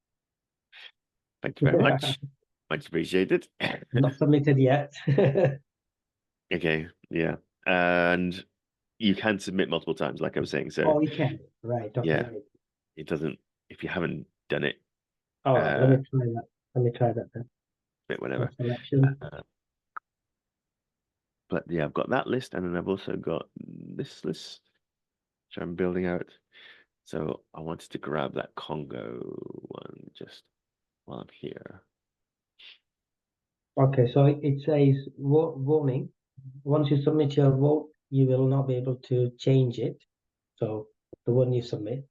Thank you very much. Much appreciated. Not submitted yet. Okay, yeah, and you can submit multiple times, like I was saying. So, oh, you can, right? Okay. Yeah, it doesn't. If you haven't done it, all right. Let me try that. Let me try that then. Whatever. Selection. But yeah, I've got that list, and then I've also got this list, which I'm building out. So I wanted to grab that Congo one just while I'm here. Okay, so it says warning. Once you submit your vote, you will not be able to change it. So the one you submit.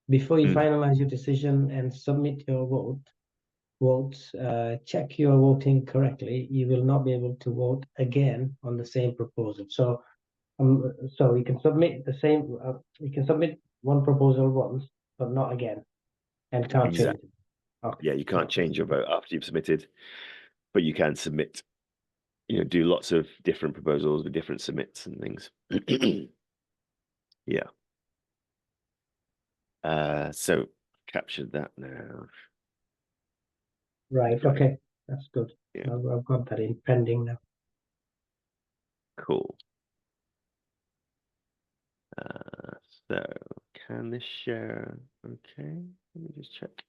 Before you finalize your decision and submit your votes, check you're voting correctly. You will not be able to vote again on the same proposal. So you can submit the same. You can submit one proposal once, but not again, and can't change it. Okay. Yeah, you can't change your vote after you've submitted, but you can submit. Do lots of different proposals with different submits and things. Yeah. So captured that now. Right. Okay. That's good. Yeah. I've got that in pending now. Cool. So can this share? Okay. Let me just check.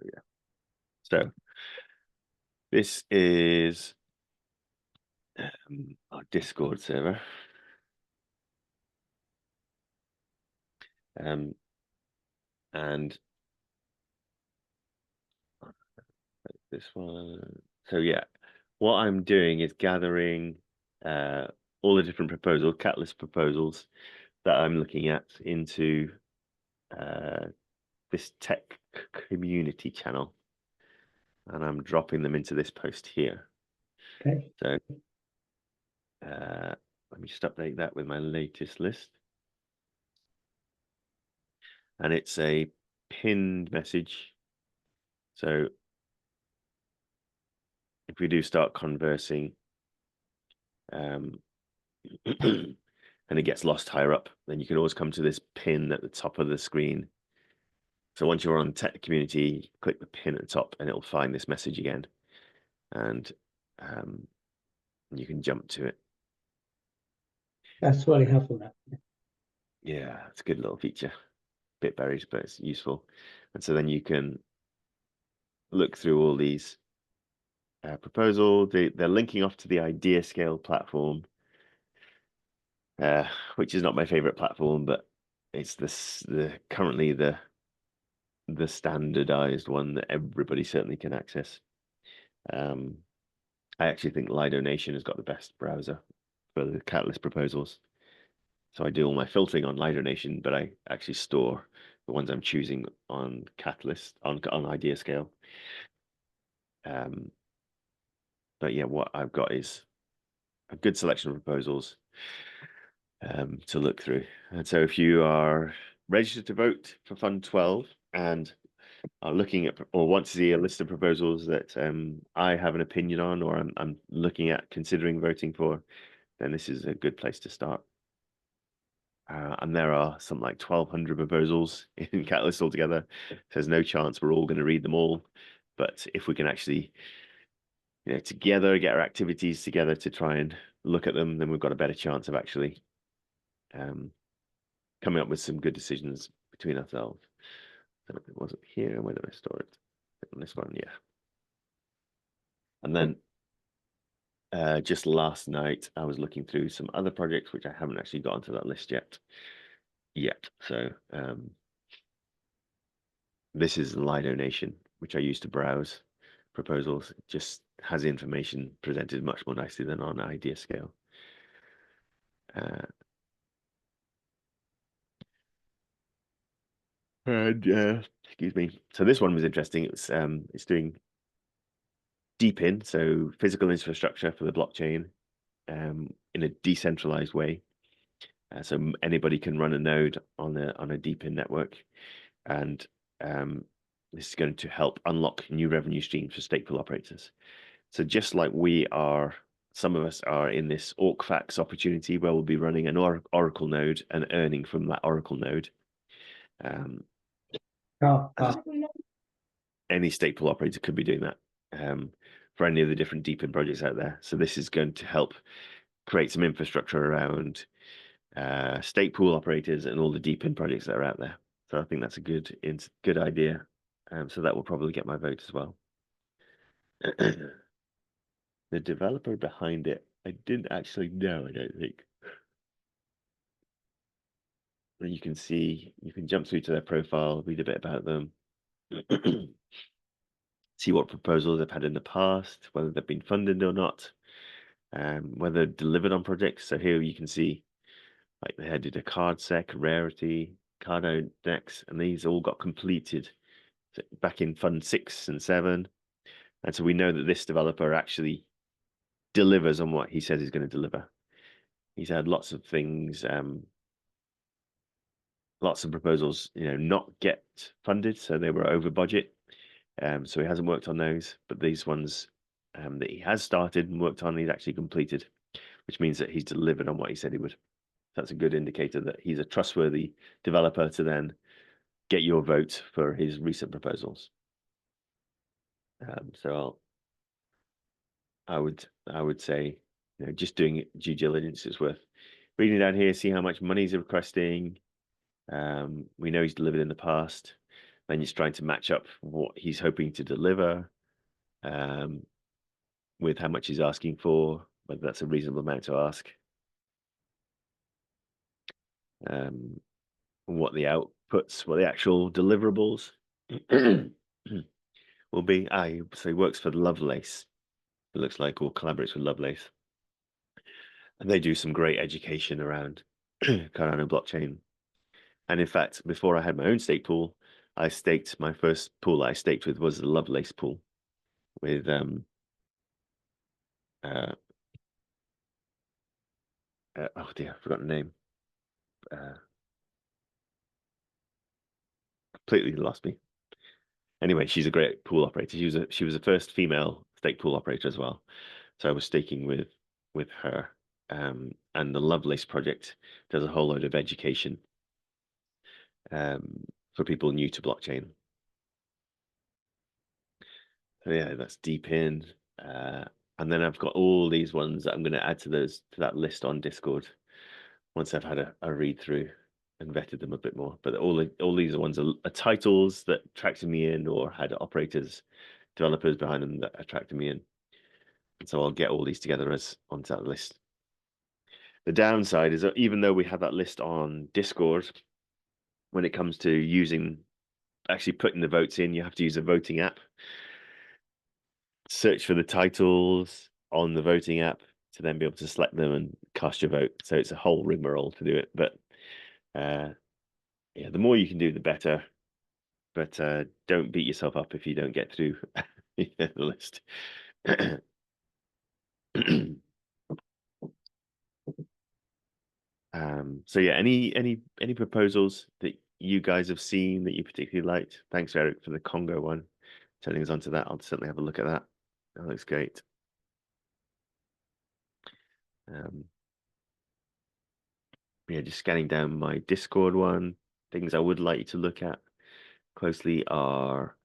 Yeah. So this is our Discord server. And this one. So yeah, what I'm doing is gathering all the different Catalyst proposals that I'm looking at into this tech community channel, and I'm dropping them into this post here. Okay. So let me just update that with my latest list. And it's a pinned message. So if we do start conversing, and it gets lost higher up, then you can always come to this pin at the top of the screen. So once you're on tech community, click the pin at the top and it'll find this message again. And you can jump to it. That's really helpful. Yeah, it's a good little feature. Bit buried, but it's useful. And so then you can look through all these proposals. They're linking off to the idea scale platform, which is not my favorite platform, but it's currently the standardized one that everybody certainly can access. I actually think Lido Nation has got the best browser for the Catalyst proposals. So I do all my filtering on Lido Nation, but I actually store the ones I'm choosing on Catalyst, on idea scale. But yeah, what I've got is a good selection of proposals to look through. And so if you are registered to vote for Fund 12 and are looking at or want to see a list of proposals that I have an opinion on, or I'm looking at considering voting for, then this is a good place to start. And there are something like 1,200 proposals in Catalyst altogether. So there's no chance we're all going to read them all. But if we can actually, together get our activities together to try and look at them, then we've got a better chance of actually coming up with some good decisions between ourselves. So it wasn't here. Where did I store it? On this one, yeah. And then just last night, I was looking through some other projects which I haven't actually got onto that list yet. So this is Lido Nation, which I use to browse proposals. It just has information presented much more nicely than on idea scale. Excuse me. So this one was interesting. It's doing deep in, so physical infrastructure for the blockchain in a decentralized way. So anybody can run a node on a deep in network, and this is going to help unlock new revenue streams for stateful operators. So just like some of us are in this OrcFax opportunity where we'll be running an Oracle node and earning from that Oracle node. Any stateful operator could be doing that for any of the different deep in projects out there. So this is going to help create some infrastructure around state pool operators and all the deep in projects that are out there. So I think that's a good idea. So that will probably get my vote as well. The developer behind it, I didn't actually know, I don't think. You can see, you can jump through to their profile, read a bit about them, see what proposals they've had in the past, whether they've been funded or not, whether delivered on projects. So here you can see, like they did a card sec, rarity, Cardano Dex, and these all got completed back in Fund 6 and 7. And so we know that this developer actually delivers on what he says he's going to deliver. He's had lots of things, lots of proposals, not get funded, so they were over budget. So he hasn't worked on those, but these ones that he has started and worked on, he's actually completed, which means that he's delivered on what he said he would. That's a good indicator that he's a trustworthy developer to then get your vote for his recent proposals. So I would say, just doing due diligence is worth reading down here, see how much money he's requesting. We know he's delivered in the past. Then he's trying to match up what he's hoping to deliver with how much he's asking for, whether that's a reasonable amount to ask. What the outputs, what the actual deliverables will be. So he works for Lovelace, it looks like, or collaborates with Lovelace. And they do some great education around Cardano blockchain. And in fact, before I had my own stake pool, I staked my first pool I staked with was the Lovelace pool with oh dear, I forgot the name. Completely lost me. Anyway, she's a great pool operator. She was the first female stake pool operator as well. So I was staking with her. And the Lovelace project does a whole load of education for people new to blockchain. So yeah, that's deep in. And then I've got all these ones that I'm going to add to that list on Discord once I've had a read through and vetted them a bit more. But all these ones are titles that attracted me in, or had operators, developers behind them that attracted me in. And so I'll get all these together as onto that list. The downside is that even though we have that list on Discord, when it comes to actually putting the votes in, you have to use a voting app. Search for the titles on the voting app to then be able to select them and cast your vote. So it's a whole rigmarole to do it. But yeah, the more you can do, the better. But don't beat yourself up if you don't get through the list. So yeah, any proposals that you guys have seen that you particularly liked? Thanks, Eric, for the Congo one. Turning us onto that, I'll certainly have a look at that. That looks great. Yeah, just scanning down my Discord one. Things I would like you to look at closely are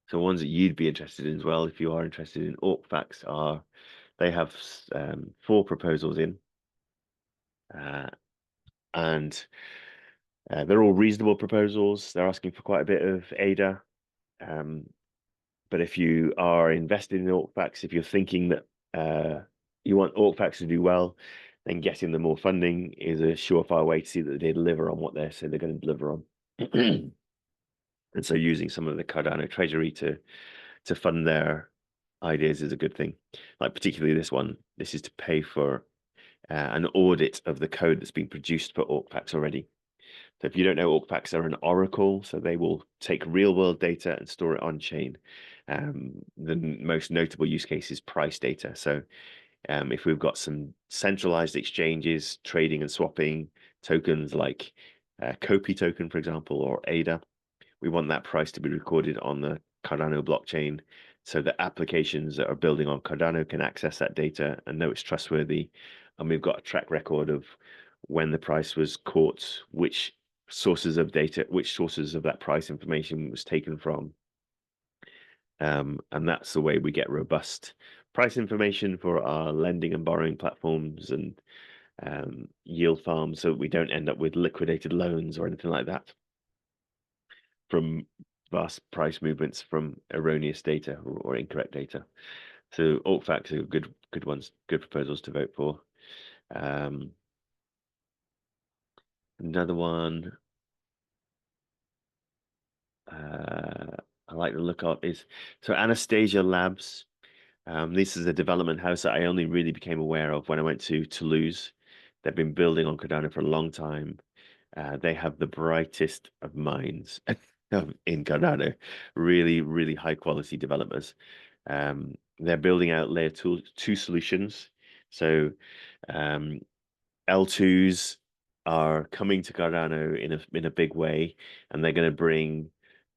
so ones that you'd be interested in as well, if you are interested in ArcFacts, they have 4 proposals in, and they're all reasonable proposals. They're asking for quite a bit of ADA, but if you are invested in ArcFacts, if you're thinking that you want ArcFacts to do well, then getting them more funding is a surefire way to see that they deliver on what they say they're going to deliver on. And so using some of the Cardano treasury to fund their ideas is a good thing. Like particularly this one, this is to pay for an audit of the code that's been produced for ArcFacts already. So if you don't know, ArcFacts are an oracle, so they will take real world data and store it on chain. The most notable use case is price data. So if we've got some centralized exchanges trading and swapping tokens like Kopi token, for example, or ADA, we want that price to be recorded on the Cardano blockchain so that applications that are building on Cardano can access that data and know it's trustworthy. And we've got a track record of when the price was caught, which sources of data, which sources of that price information was taken from. And that's the way we get robust price information for our lending and borrowing platforms and yield farms, so we don't end up with liquidated loans or anything like that from vast price movements from erroneous data or incorrect data. So ArcFacts are good ones, good proposals to vote for. Another one I like the look of is Anastasia Labs. This is a development house that I only really became aware of when I went to Toulouse. They've been building on Cardano for a long time. They have the brightest of minds in Cardano, really, really high quality developers. They're building out layer 2 solutions. So L2s are coming to Cardano in a big way, and they're going to bring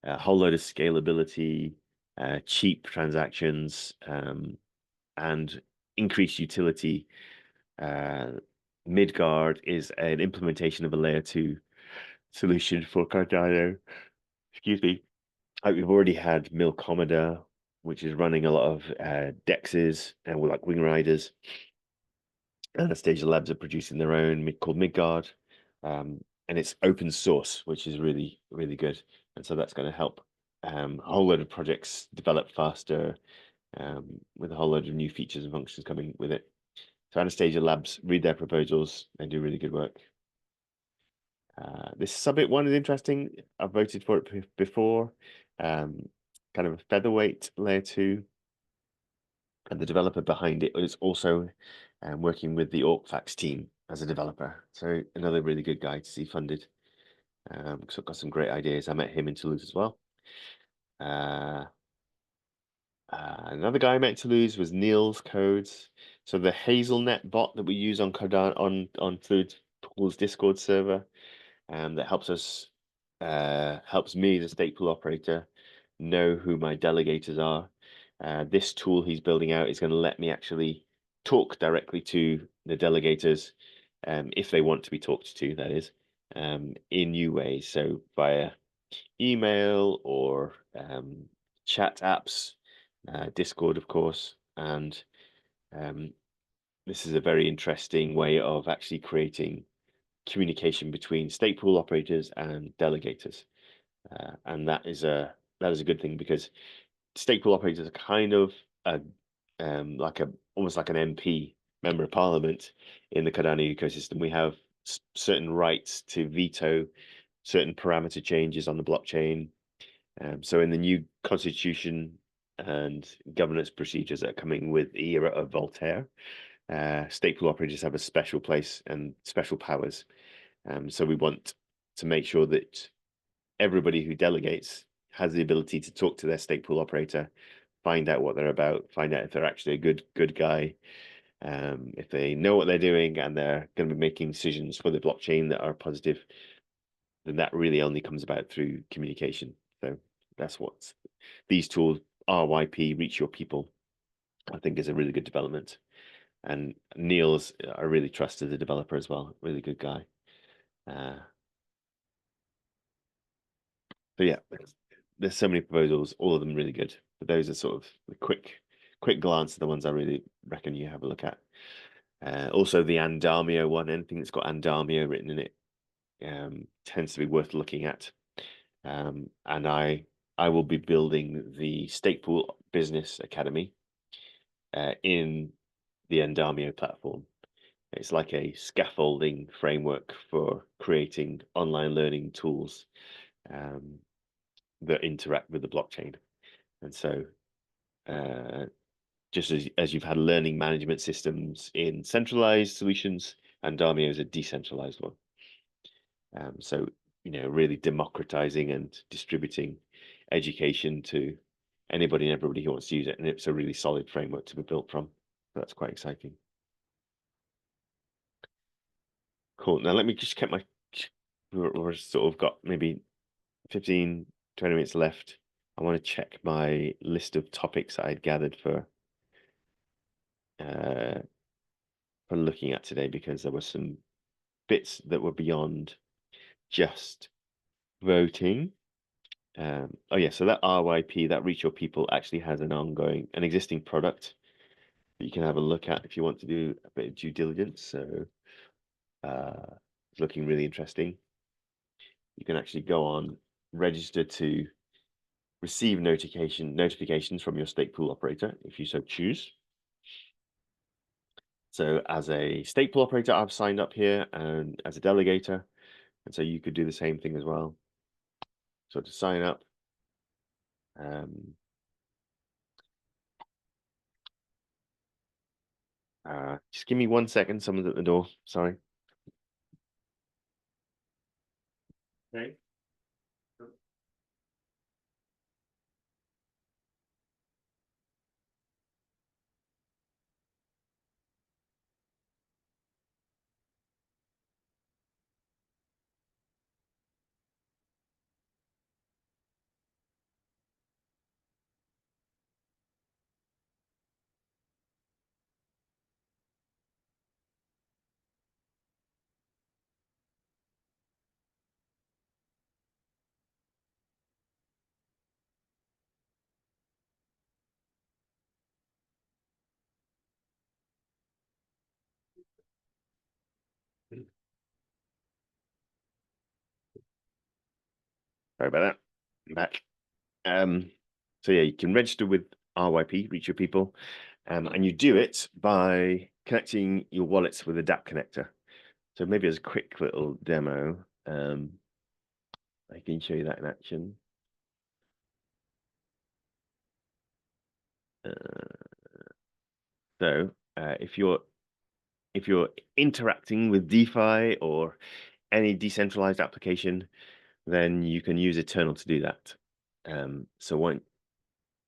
a whole load of scalability, cheap transactions, and increased utility. Midgard is an implementation of a layer 2 solution for Cardano. Excuse me. We've already had Milkomeda, which is running a lot of dexes and like Wing Riders. Anastasia Labs are producing their own called Midgard, and it's open source, which is really, really good. And so that's going to help a whole load of projects develop faster, with a whole load of new features and functions coming with it. So Anastasia Labs, read their proposals, they do really good work. This Summit one is interesting. I've voted for it before. Kind of a featherweight layer 2. And the developer behind it is also and working with the Orcfax team as a developer. So another really good guy to see funded. So I've got some great ideas. I met him in Toulouse as well. Another guy I met in Toulouse was Neil's Codes. So the Hazelnet bot that we use on Cardano on Fluidpool's Discord server, that helps me, the stake pool operator, know who my delegators are. This tool he's building out is going to let me actually talk directly to the delegators, if they want to be talked to, that is, in new ways. So via email or chat apps, Discord, of course. And this is a very interesting way of actually creating communication between stake pool operators and delegators. And that is a good thing, because stake pool operators are kind of almost like an MP, member of parliament, in the Cardano ecosystem. We have certain rights to veto certain parameter changes on the blockchain. So in the new constitution and governance procedures that are coming with the era of Voltaire, stake pool operators have a special place and special powers. So we want to make sure that everybody who delegates has the ability to talk to their stake pool operator, find out what they're about, find out if they're actually a good guy, if they know what they're doing and they're going to be making decisions for the blockchain that are positive. Then that really only comes about through communication. So that's what these tools, RYP, Reach Your People, I think is a really good development. And Neil's, I really trust as a developer as well. Really good guy. So yeah, there's so many proposals, all of them really good. But those are sort of the quick glance at the ones I really reckon you have a look at. Also the Andamio one, anything that's got Andamio written in it, tends to be worth looking at. And I will be building the Stake Pool Business Academy in the Andamio platform. It's like a scaffolding framework for creating online learning tools that interact with the blockchain. And so just as you've had learning management systems in centralized solutions, Andamio is a decentralized one. So, really democratizing and distributing education to anybody and everybody who wants to use it. And it's a really solid framework to be built from. That's quite exciting. Cool. Now let me just check we're sort of got maybe 15, 20 minutes left. I want to check my list of topics that I'd gathered for looking at today, because there were some bits that were beyond just voting. Oh yeah, so that RYP, that Reach Your People, actually has an existing product that you can have a look at if you want to do a bit of due diligence. So it's looking really interesting. You can actually go on, register to receive notifications from your stake pool operator if you so choose. So as a stake pool operator, I've signed up here, and as a delegator, and so you could do the same thing as well. So to sign up, just give me 1 second. Someone's at the door. Sorry. Okay. Sorry about that. I'm back. So yeah, you can register with RYP, Reach Your People, and you do it by connecting your wallets with a DApp connector. So maybe as a quick little demo, I can show you that in action. So if you're if you're interacting with DeFi or any decentralized application, then you can use Eternal to do that. So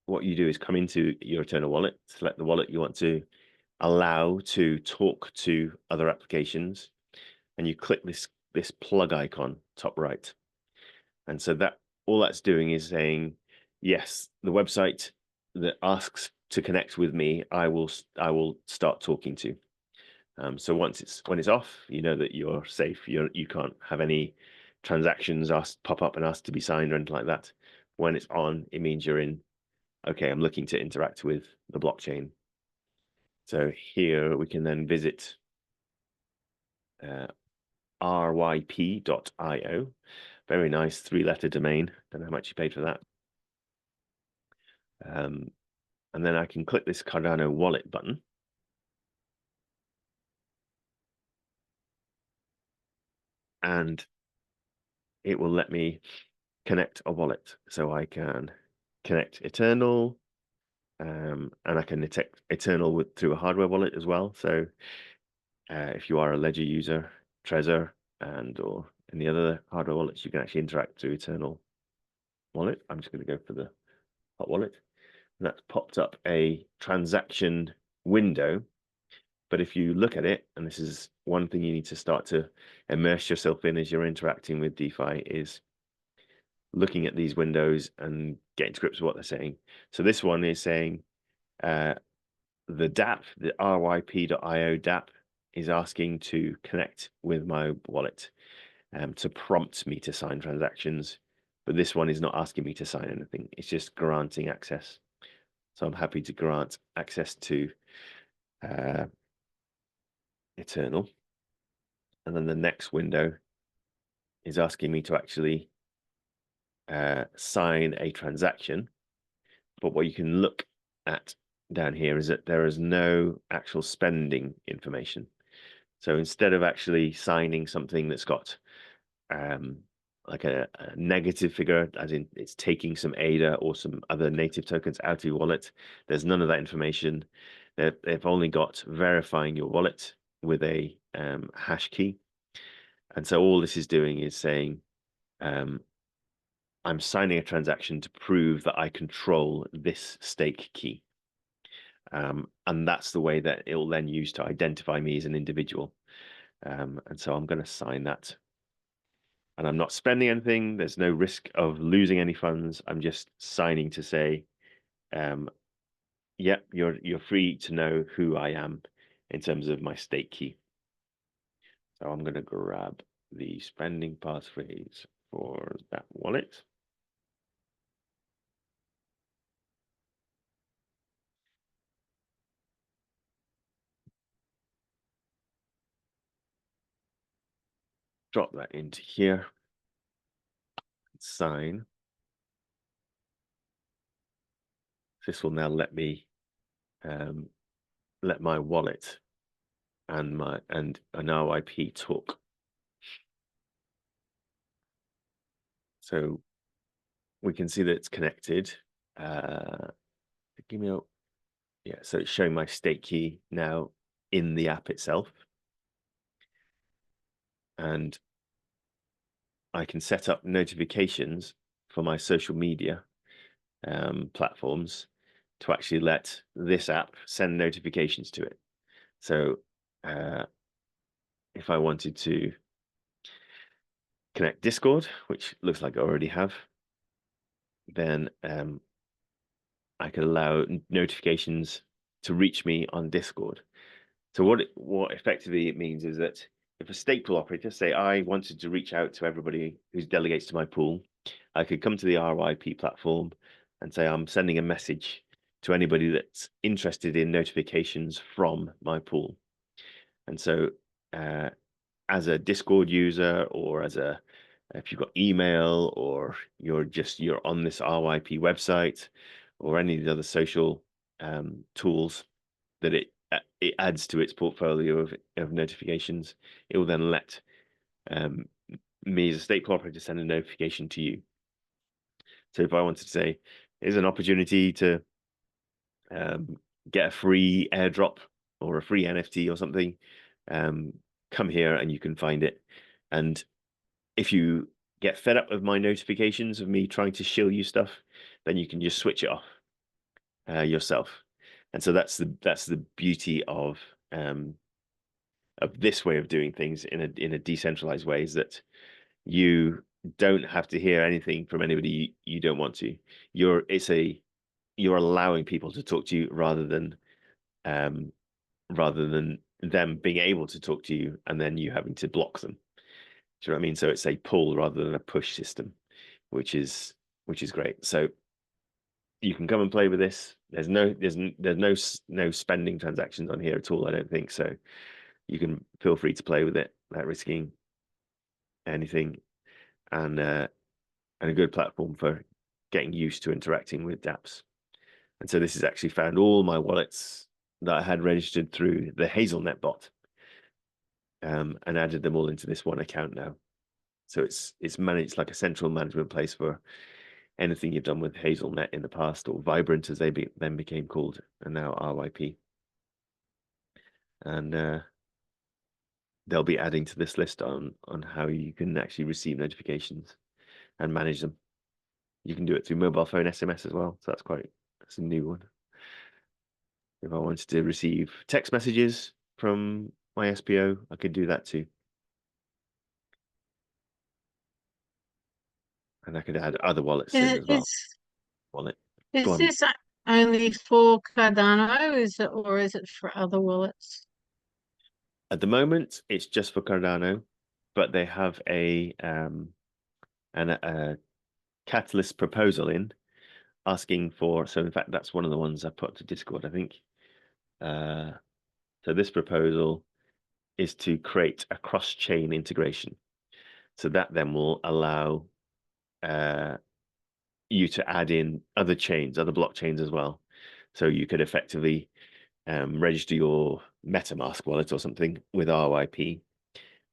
what you do is come into your Eternal wallet, select the wallet you want to allow to talk to other applications, and you click this plug icon top right. And so that all that's doing is saying, yes, the website that asks to connect with me, I will start talking to. So when it's off, you know that you're safe. You can't have any transactions pop up and ask to be signed or anything like that. When it's on, it means you're in. Okay, I'm looking to interact with the blockchain. So here we can then visit ryp.io. Very nice 3-letter domain. Don't know how much you paid for that. And then I can click this Cardano wallet button. And it will let me connect a wallet. So I can connect Eternal, and I can detect Eternal through a hardware wallet as well. So if you are a Ledger user, Trezor, or any other hardware wallets, you can actually interact through Eternal wallet. I'm just going to go for the hot wallet. And that's popped up a transaction window. But if you look at it, and this is one thing you need to start to immerse yourself in as you're interacting with DeFi, is looking at these windows and getting to grips with what they're saying. So this one is saying the dApp, the ryp.io dApp, is asking to connect with my wallet to prompt me to sign transactions. But this one is not asking me to sign anything. It's just granting access. So I'm happy to grant access to Eternal. And then the next window is asking me to actually sign a transaction. But what you can look at down here is that there is no actual spending information. So instead of actually signing something that's got like a negative figure, as in it's taking some ADA or some other native tokens out of your wallet, there's none of that information. They've only got verifying your wallet with a hash key. And so all this is doing is saying, I'm signing a transaction to prove that I control this stake key. And that's the way that it will then use to identify me as an individual. And so I'm going to sign that. And I'm not spending anything. There's no risk of losing any funds. I'm just signing to say, yep, you're free to know who I am in terms of my stake key. So I'm going to grab the spending passphrase for that wallet. Drop that into here. Sign. This will now let me let my wallet and an RYP talk. So we can see that it's connected. Give me yeah, so it's showing my stake key now in the app itself. And I can set up notifications for my social media platforms to actually let this app send notifications to it. So if I wanted to connect Discord, which looks like I already have, then I could allow notifications to reach me on Discord. So what effectively it means is that if a stake pool operator, say I wanted to reach out to everybody who's delegates to my pool, I could come to the RYP platform and say I'm sending a message to anybody that's interested in notifications from my pool. And so as a Discord user, or if you've got email, or you're on this RYP website, or any of the other social tools that it adds to its portfolio of notifications, it will then let me as a stake pool operator send a notification to you. So if I wanted to say, here's an opportunity to get a free airdrop or a free NFT or something, come here and you can find it. And if you get fed up with my notifications of me trying to shill you stuff, then you can just switch it off yourself. And so that's the beauty of this way of doing things in a decentralized way, is that you don't have to hear anything from anybody you don't want to. You're allowing people to talk to you rather than them being able to talk to you and then you having to block them. Do you know what I mean? So it's a pull rather than a push system, which is great. So you can come and play with this. There's no spending transactions on here at all, I don't think. So you can feel free to play with it without risking anything, and a good platform for getting used to interacting with dApps. And so this has actually found all my wallets that I had registered through the Hazelnet bot, and added them all into this one account now. So it's managed like a central management place for anything you've done with Hazelnet in the past, or Vibrant as they then became called, and now RYP. And they'll be adding to this list on how you can actually receive notifications and manage them. You can do it through mobile phone SMS as well. So that's a new one. If I wanted to receive text messages from my SPO, I could do that too. And I could add other wallets in as well. Wallet. Is this only for Cardano, or is it for other wallets? At the moment, it's just for Cardano, but they have a Catalyst proposal in asking for. So in fact, that's one of the ones I put to Discord, I think. So this proposal is to create a cross-chain integration. So that then will allow you to add in other chains, other blockchains as well. So you could effectively register your MetaMask wallet or something with RYP,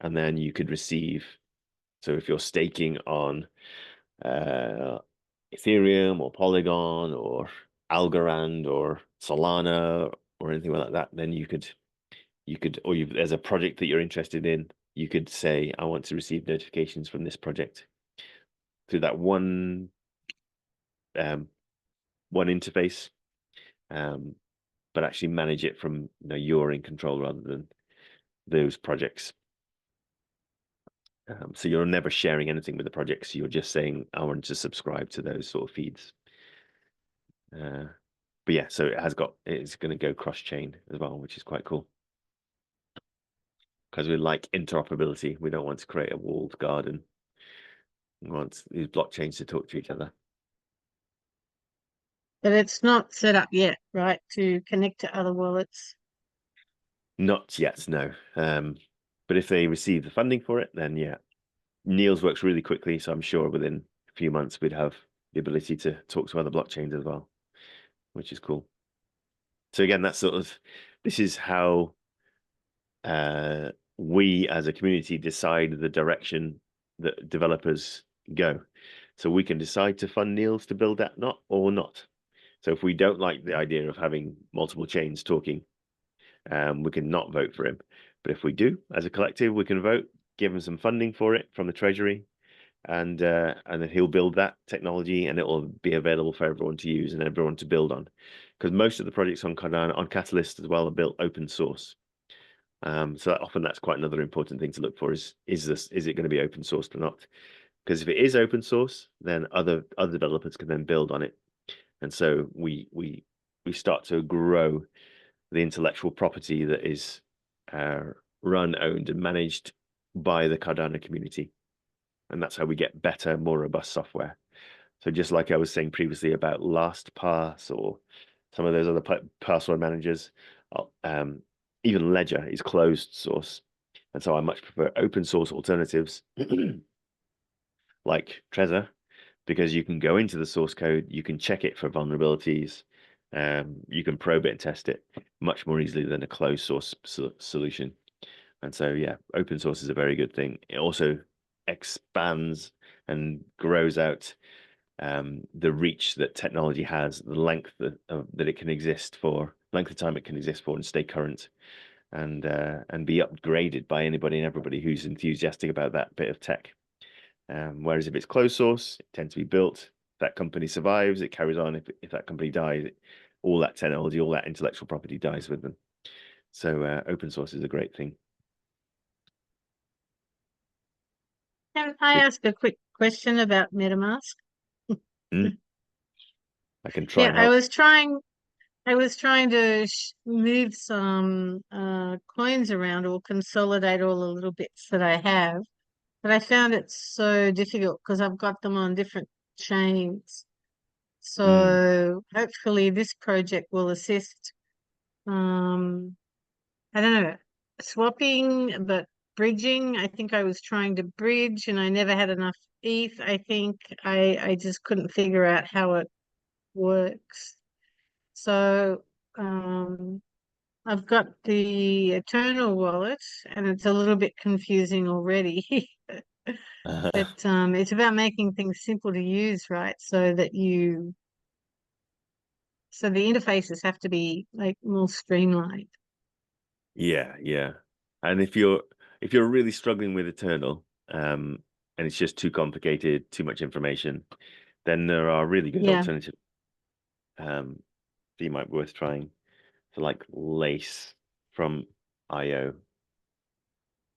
and then you could receive. So if you're staking on Ethereum or Polygon or Algorand or Solana or anything like that, then you could, or there's a project that you're interested in, you could say, I want to receive notifications from this project through that one interface, but actually manage it from, you're in control rather than those projects. So you're never sharing anything with the projects. You're just saying, I want to subscribe to those sort of feeds. But yeah, so it's going to go cross-chain as well, which is quite cool. Because we like interoperability. We don't want to create a walled garden. We want these blockchains to talk to each other. But it's not set up yet, right, to connect to other wallets? Not yet, no. But if they receive the funding for it, then yeah. Niels works really quickly, so I'm sure within a few months we'd have the ability to talk to other blockchains as well, which is cool. So again, this is how we as a community decide the direction that developers go. So we can decide to fund Niels to build that or not. So if we don't like the idea of having multiple chains talking, we can not vote for him. But if we do, as a collective, we can vote, give him some funding for it from the Treasury, and then he'll build that technology, and it will be available for everyone to use and everyone to build on. Because most of the projects on Cardano, on Catalyst as well, are built open source. So often that's quite another important thing to look for: is it going to be open sourced or not? Because if it is open source, then other developers can then build on it, and so we start to grow the intellectual property that is run, owned, and managed by the Cardano community. And that's how we get better, more robust software. So just like I was saying previously about LastPass or some of those other password managers, even Ledger is closed source. And so I much prefer open source alternatives like Trezor, because you can go into the source code, you can check it for vulnerabilities, you can probe it and test it much more easily than a closed source solution. And so, yeah, open source is a very good thing. It also expands and grows out the reach that technology has, the length that it can exist for, length of time it can exist for and stay current. and be upgraded by anybody and everybody who's enthusiastic about that bit of tech. Whereas if it's closed source, it tends to be built. If that company survives, it carries on. If that company dies, all that technology, all that intellectual property dies with them. So open source is a great thing. Can I ask a quick question about MetaMask? I can try. Yeah, I was trying to move some coins around or consolidate all the little bits that I have, but I found it so difficult because I've got them on different chains. So hopefully this project will assist. I don't know, swapping, but bridging. I think I was trying to bridge and I never had enough ETH. I think I just couldn't figure out how it works. So I've got the Eternal wallet and it's a little bit confusing already. But it's about making things simple to use, right? So the interfaces have to be like more streamlined. Yeah. And if you're really struggling with Eternal, and it's just too complicated, too much information, then there are really good alternatives. That you might be worth trying. So like Lace from IO.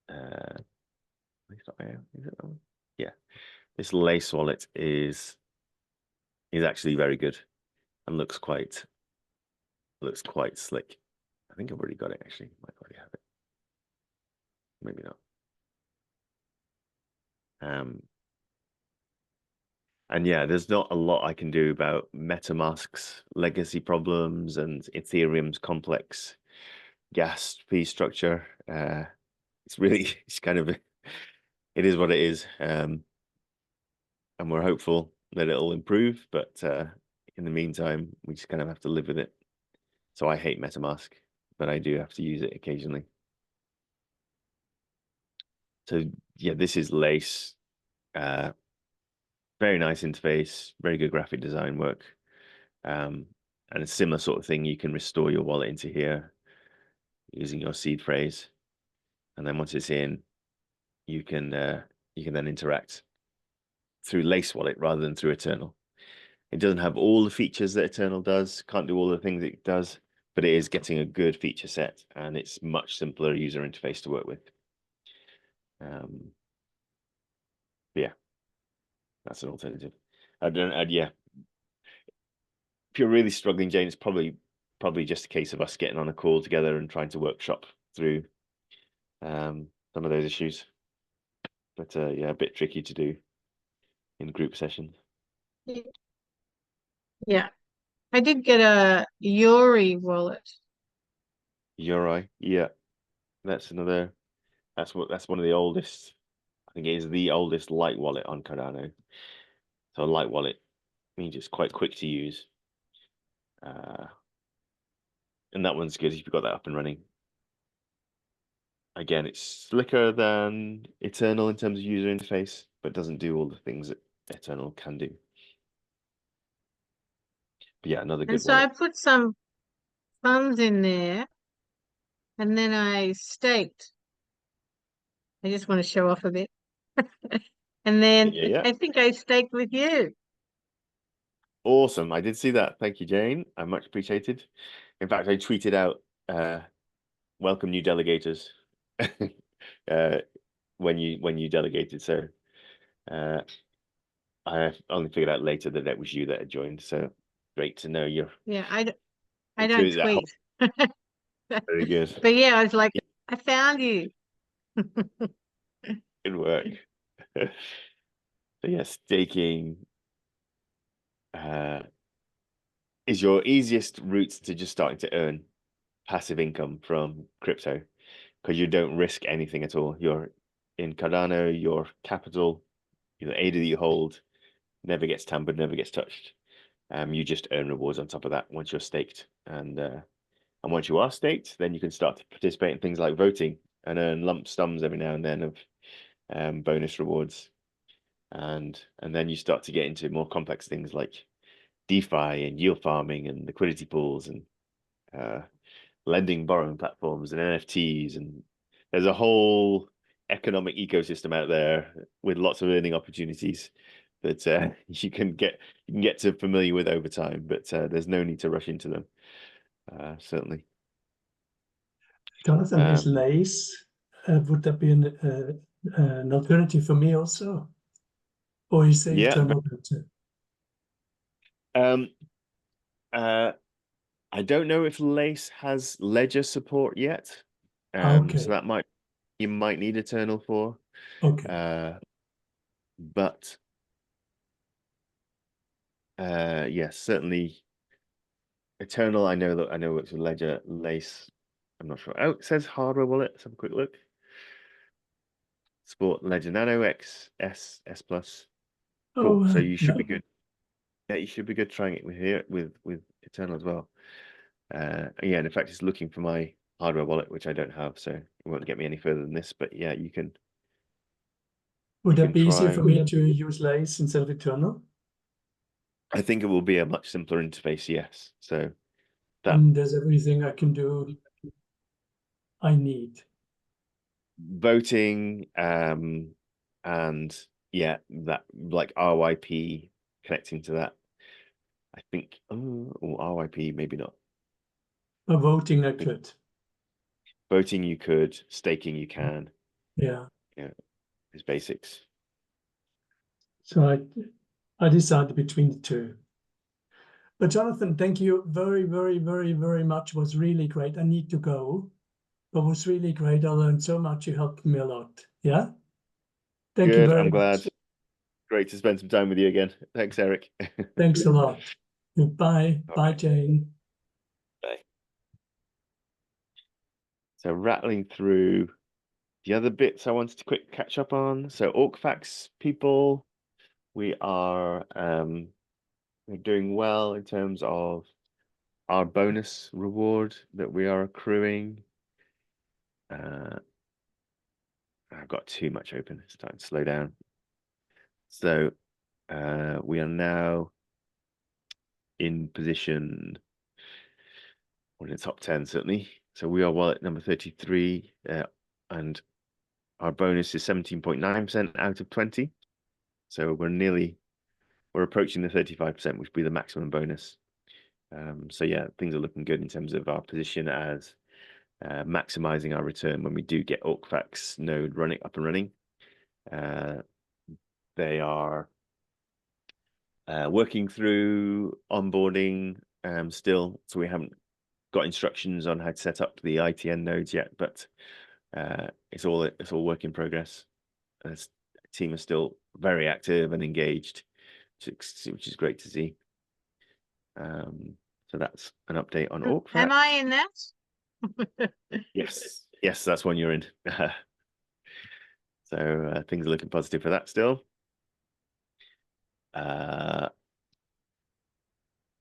Lace.io, is it that one? Yeah. This Lace wallet is actually very good and looks quite slick. I think I've already got it actually. Might already have it. Maybe not. And yeah, there's not a lot I can do about MetaMask's legacy problems and Ethereum's complex gas fee structure. It's kind of, it is what it is. And we're hopeful that it'll improve, but in the meantime, we just kind of have to live with it. So I hate MetaMask, but I do have to use it occasionally. So yeah, this is Lace. Very nice interface, very good graphic design work. And a similar sort of thing, you can restore your wallet into here using your seed phrase. And then once it's in, you can then interact through Lace Wallet rather than through Eternal. It doesn't have all the features that Eternal does, can't do all the things it does, but it is getting a good feature set and it's much simpler user interface to work with. Yeah, that's an alternative. Yeah. If you're really struggling, Jane, it's probably just a case of us getting on a call together and trying to workshop through some of those issues. But yeah, a bit tricky to do in group sessions. Yeah. I did get a Yori wallet. Yori, yeah. That's one of the oldest. I think it is the oldest light wallet on Cardano. So a light wallet means it's quite quick to use. And that one's good if you've got that up and running. Again, it's slicker than Eternal in terms of user interface, but doesn't do all the things that Eternal can do. But yeah, another good So wallet. I put some funds in there and then I staked. I just want to show off a bit. And then Yeah. I think I staked with you. Awesome. I did see that. Thank you, Jane. I much appreciated. In fact, I tweeted out, welcome new delegators when you delegated. So I only figured out later that it was you that had joined. So great to know you're. Yeah, I don't tweet. Very good. But yeah, I was like, I found you. Good work. So yeah, staking is your easiest route to just starting to earn passive income from crypto because you don't risk anything at all. You're in Cardano, your capital, the ADA that you hold never gets tampered, never gets touched. You just earn rewards on top of that once you're staked. And once you are staked, then you can start to participate in things like voting and earn lump sums every now and then of bonus rewards. And then you start to get into more complex things like DeFi and yield farming and liquidity pools and lending, borrowing platforms and NFTs, and there's a whole economic ecosystem out there with lots of earning opportunities that you can get to familiar with over time, but there's no need to rush into them. Certainly. Jonathan, is Lace, would that be an alternative for me also? Or is it eternal better? I don't know if Lace has ledger support yet. Okay. So that you might need Eternal for. Okay. But yes, certainly Eternal. I know works with Ledger. Lace, I'm not sure. Oh, it says hardware wallet. Let's have a quick look. Support Ledger Nano X, S Plus. Cool. So you should be good. Yeah, you should be good trying it with Eternal as well. Yeah, and in fact, it's looking for my hardware wallet, which I don't have, so it won't get me any further than this. But yeah, you can. Would that be easier for me to use Lace instead of Eternal? I think it will be a much simpler interface, yes. So that and there's everything I can do I need. Voting, and yeah, that like RYP connecting to that. I think or RYP, maybe not. But voting I could. Voting you could, staking you can. Yeah. Yeah. It's basics. So I decided between the two. But Jonathan, thank you very, very, very, very much. It was really great. I need to go. But it was really great. I learned so much. You helped me a lot. Yeah. Thank you very much. I'm glad. Great to spend some time with you again. Thanks, Eric. Thanks a lot. Goodbye. Bye, Jane. Bye. So rattling through the other bits I wanted to quick catch up on. So ArcFax people, we're doing well in terms of our bonus reward that we are accruing. I've got too much open. It's starting to slow down. So we are now in position, in the top 10 certainly. So we are wallet number 33, and our bonus is 17.9% out of 20. So we're approaching the 35%, which would be the maximum bonus. So yeah, things are looking good in terms of our position as maximizing our return when we do get ArcFax node up and running. They are working through onboarding still, so we haven't got instructions on how to set up the ITN nodes yet, but it's all work in progress. The team is still very active and engaged, which is great to see. So that's an update on ArcFax. Am I in that? Yes, that's one you're in. So things are looking positive for that still.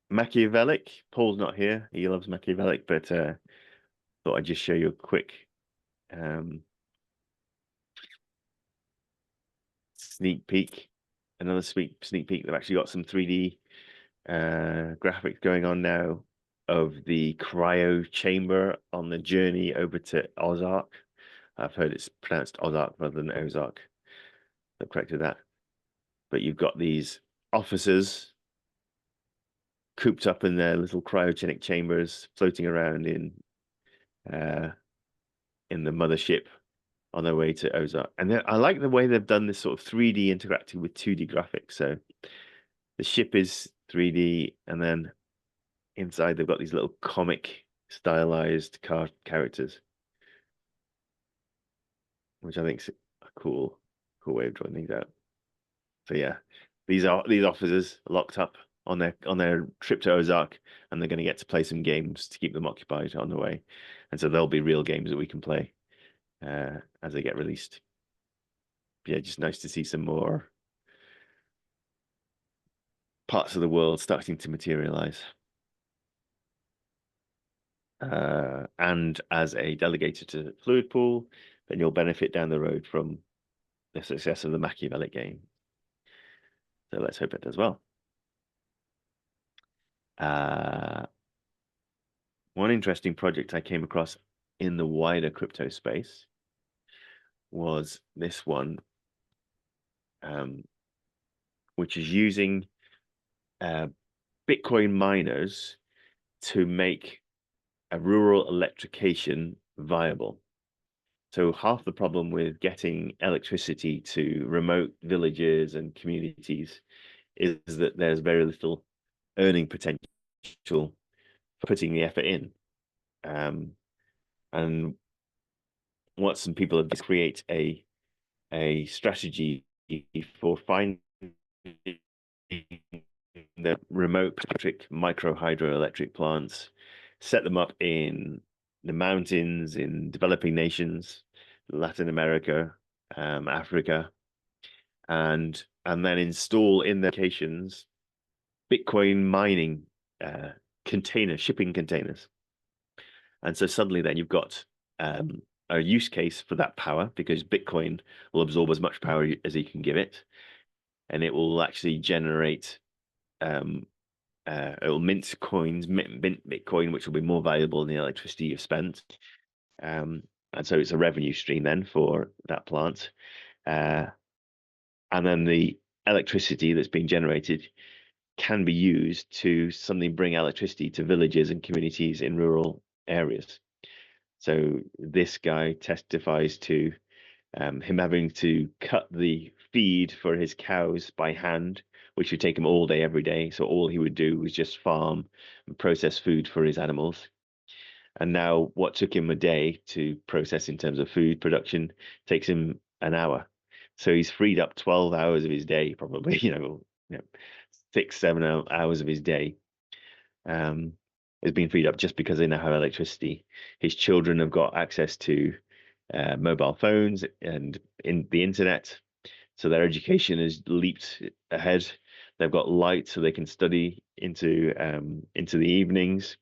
Machiavellic, Paul's not here. He loves Machiavellic, but thought I'd just show you a quick sneak peek. Another sneak peek. They've actually got some 3D graphics going on now of the cryo chamber on the journey over to Ozark. I've heard it's pronounced Ozark rather than Ozark. I've corrected that. But you've got these officers cooped up in their little cryogenic chambers, floating around in the mothership on their way to Ozark. And I like the way they've done this sort of 3D interacting with 2D graphics. So the ship is 3D, and then inside they've got these little comic stylized characters, which I think is a cool way of drawing things out. So yeah, these officers are locked up on their trip to Ozark, and they're going to get to play some games to keep them occupied on the way. And so there'll be real games that we can play as they get released. Yeah, just nice to see some more parts of the world starting to materialize. And as a delegator to Fluid Pool, then you'll benefit down the road from the success of the Machiavellic game. So let's hope it does well. one interesting project I came across in the wider crypto space was this one, which is using Bitcoin miners to make a rural electrification viable. So half the problem with getting electricity to remote villages and communities is that there's very little earning potential for putting the effort in. And what some people have just create a strategy for finding the remote electric micro hydroelectric plants, set them up in the mountains in developing nations, Latin America, Africa, and then install in their locations Bitcoin mining shipping containers. And so suddenly then you've got a use case for that power, because Bitcoin will absorb as much power as you can give it, and it will actually generate it will mint coins, mint Bitcoin, which will be more valuable than the electricity you've spent. And so it's a revenue stream then for that plant. And then the electricity that's being generated can be used to suddenly bring electricity to villages and communities in rural areas. So this guy testifies to him having to cut the feed for his cows by hand, which would take him all day, every day. So all he would do was just farm and process food for his animals. And now what took him a day to process in terms of food production takes him an hour. So he's freed up 12 hours of his day, probably, 6-7 hours of his day has been freed up just because they now have electricity. His children have got access to mobile phones and in the internet, so their education has leaped ahead. They've got light, so they can study into the evenings,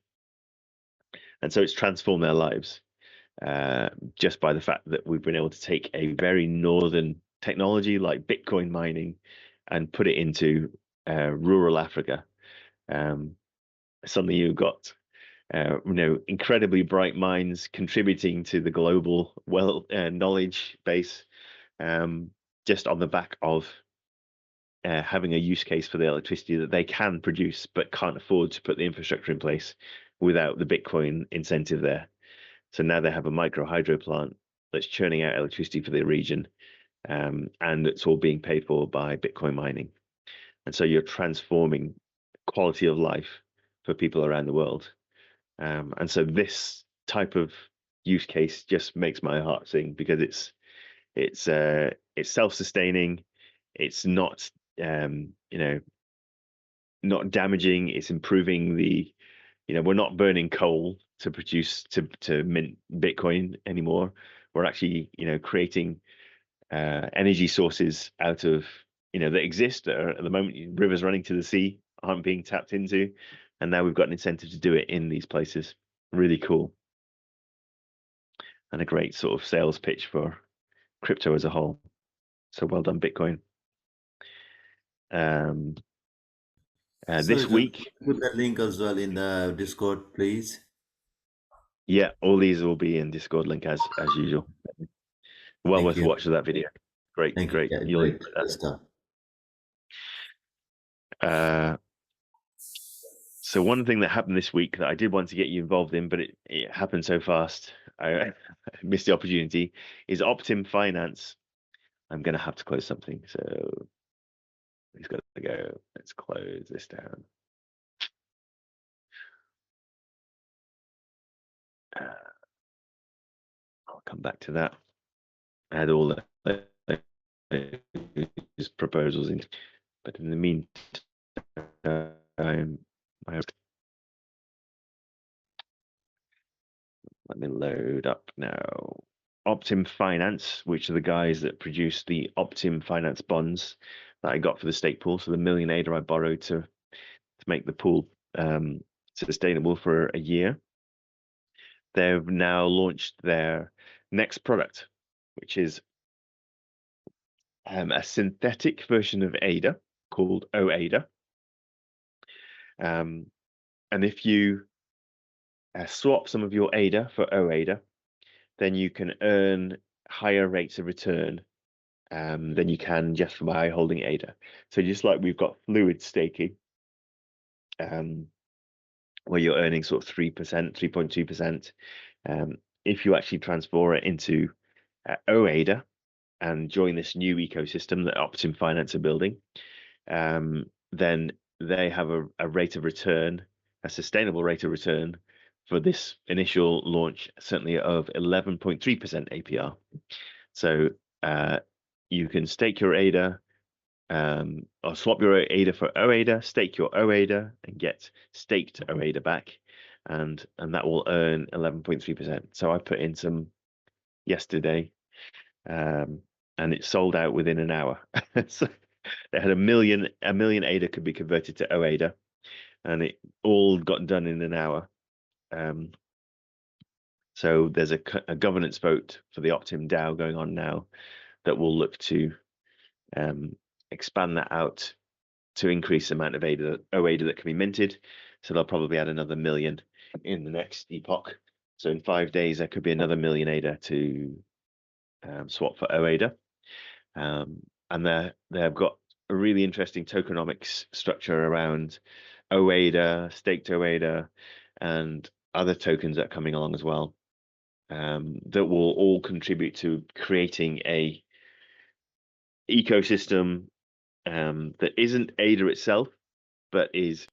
and so it's transformed their lives just by the fact that we've been able to take a very northern technology like Bitcoin mining and put it into rural Africa. Suddenly you've got incredibly bright minds contributing to the global knowledge base, just on the back of having a use case for the electricity that they can produce but can't afford to put the infrastructure in place without the Bitcoin incentive there. So now they have a micro hydro plant that's churning out electricity for the region, and it's all being paid for by Bitcoin mining. And so you're transforming quality of life for people around the world. And so this type of use case just makes my heart sing, because it's self-sustaining, it's not not damaging, it's improving the, we're not burning coal to produce to mint Bitcoin anymore. We're actually creating energy sources out of that exist that are, at the moment, rivers running to the sea aren't being tapped into, and now we've got an incentive to do it in these places. Really cool, and a great sort of sales pitch for crypto as a whole. So well done, Bitcoin. This week, put that link as well in the Discord, please. Yeah, all these will be in Discord link as usual. Well worth watching that video. Great, Thank great. You. Yeah, You'll great stuff. So one thing that happened this week that I did want to get you involved in, but it happened so fast, I missed the opportunity, is Optim Finance. I'm going to have to close something, so it's got to go. Let's close this down. I'll come back to that. Add all the proposals in, but in the meantime, let me load up now. Optim Finance, which are the guys that produce the Optim Finance bonds that I got for the stake pool. So the $1 million ADA I borrowed to make the pool sustainable for a year. They've now launched their next product, which is a synthetic version of ADA called OADA. And if you swap some of your ADA for OADA, then you can earn higher rates of return than you can just by holding ADA. So just like we've got fluid staking, where you're earning sort of 3%, 3.2%, if you actually transfer it into OADA and join this new ecosystem that Optim Finance are building, then they have a rate of return, a sustainable rate of return for this initial launch, certainly of 11.3% APR. So you can stake your ADA, or swap your ADA for OADA, stake your OADA and get staked OADA back, and that will earn 11.3%. So I put in some yesterday, and it sold out within an hour. So they had a million ADA could be converted to OADA, and it all got done in an hour. So there's a governance vote for the Optim DAO going on now that will look to expand that out to increase the amount of OADA that can be minted. So they'll probably add another million in the next epoch. So in 5 days, there could be another million ADA to swap for OADA. And they've got a really interesting tokenomics structure around OADA, staked OADA, and other tokens that are coming along as well, that will all contribute to creating a ecosystem that isn't ADA itself, but is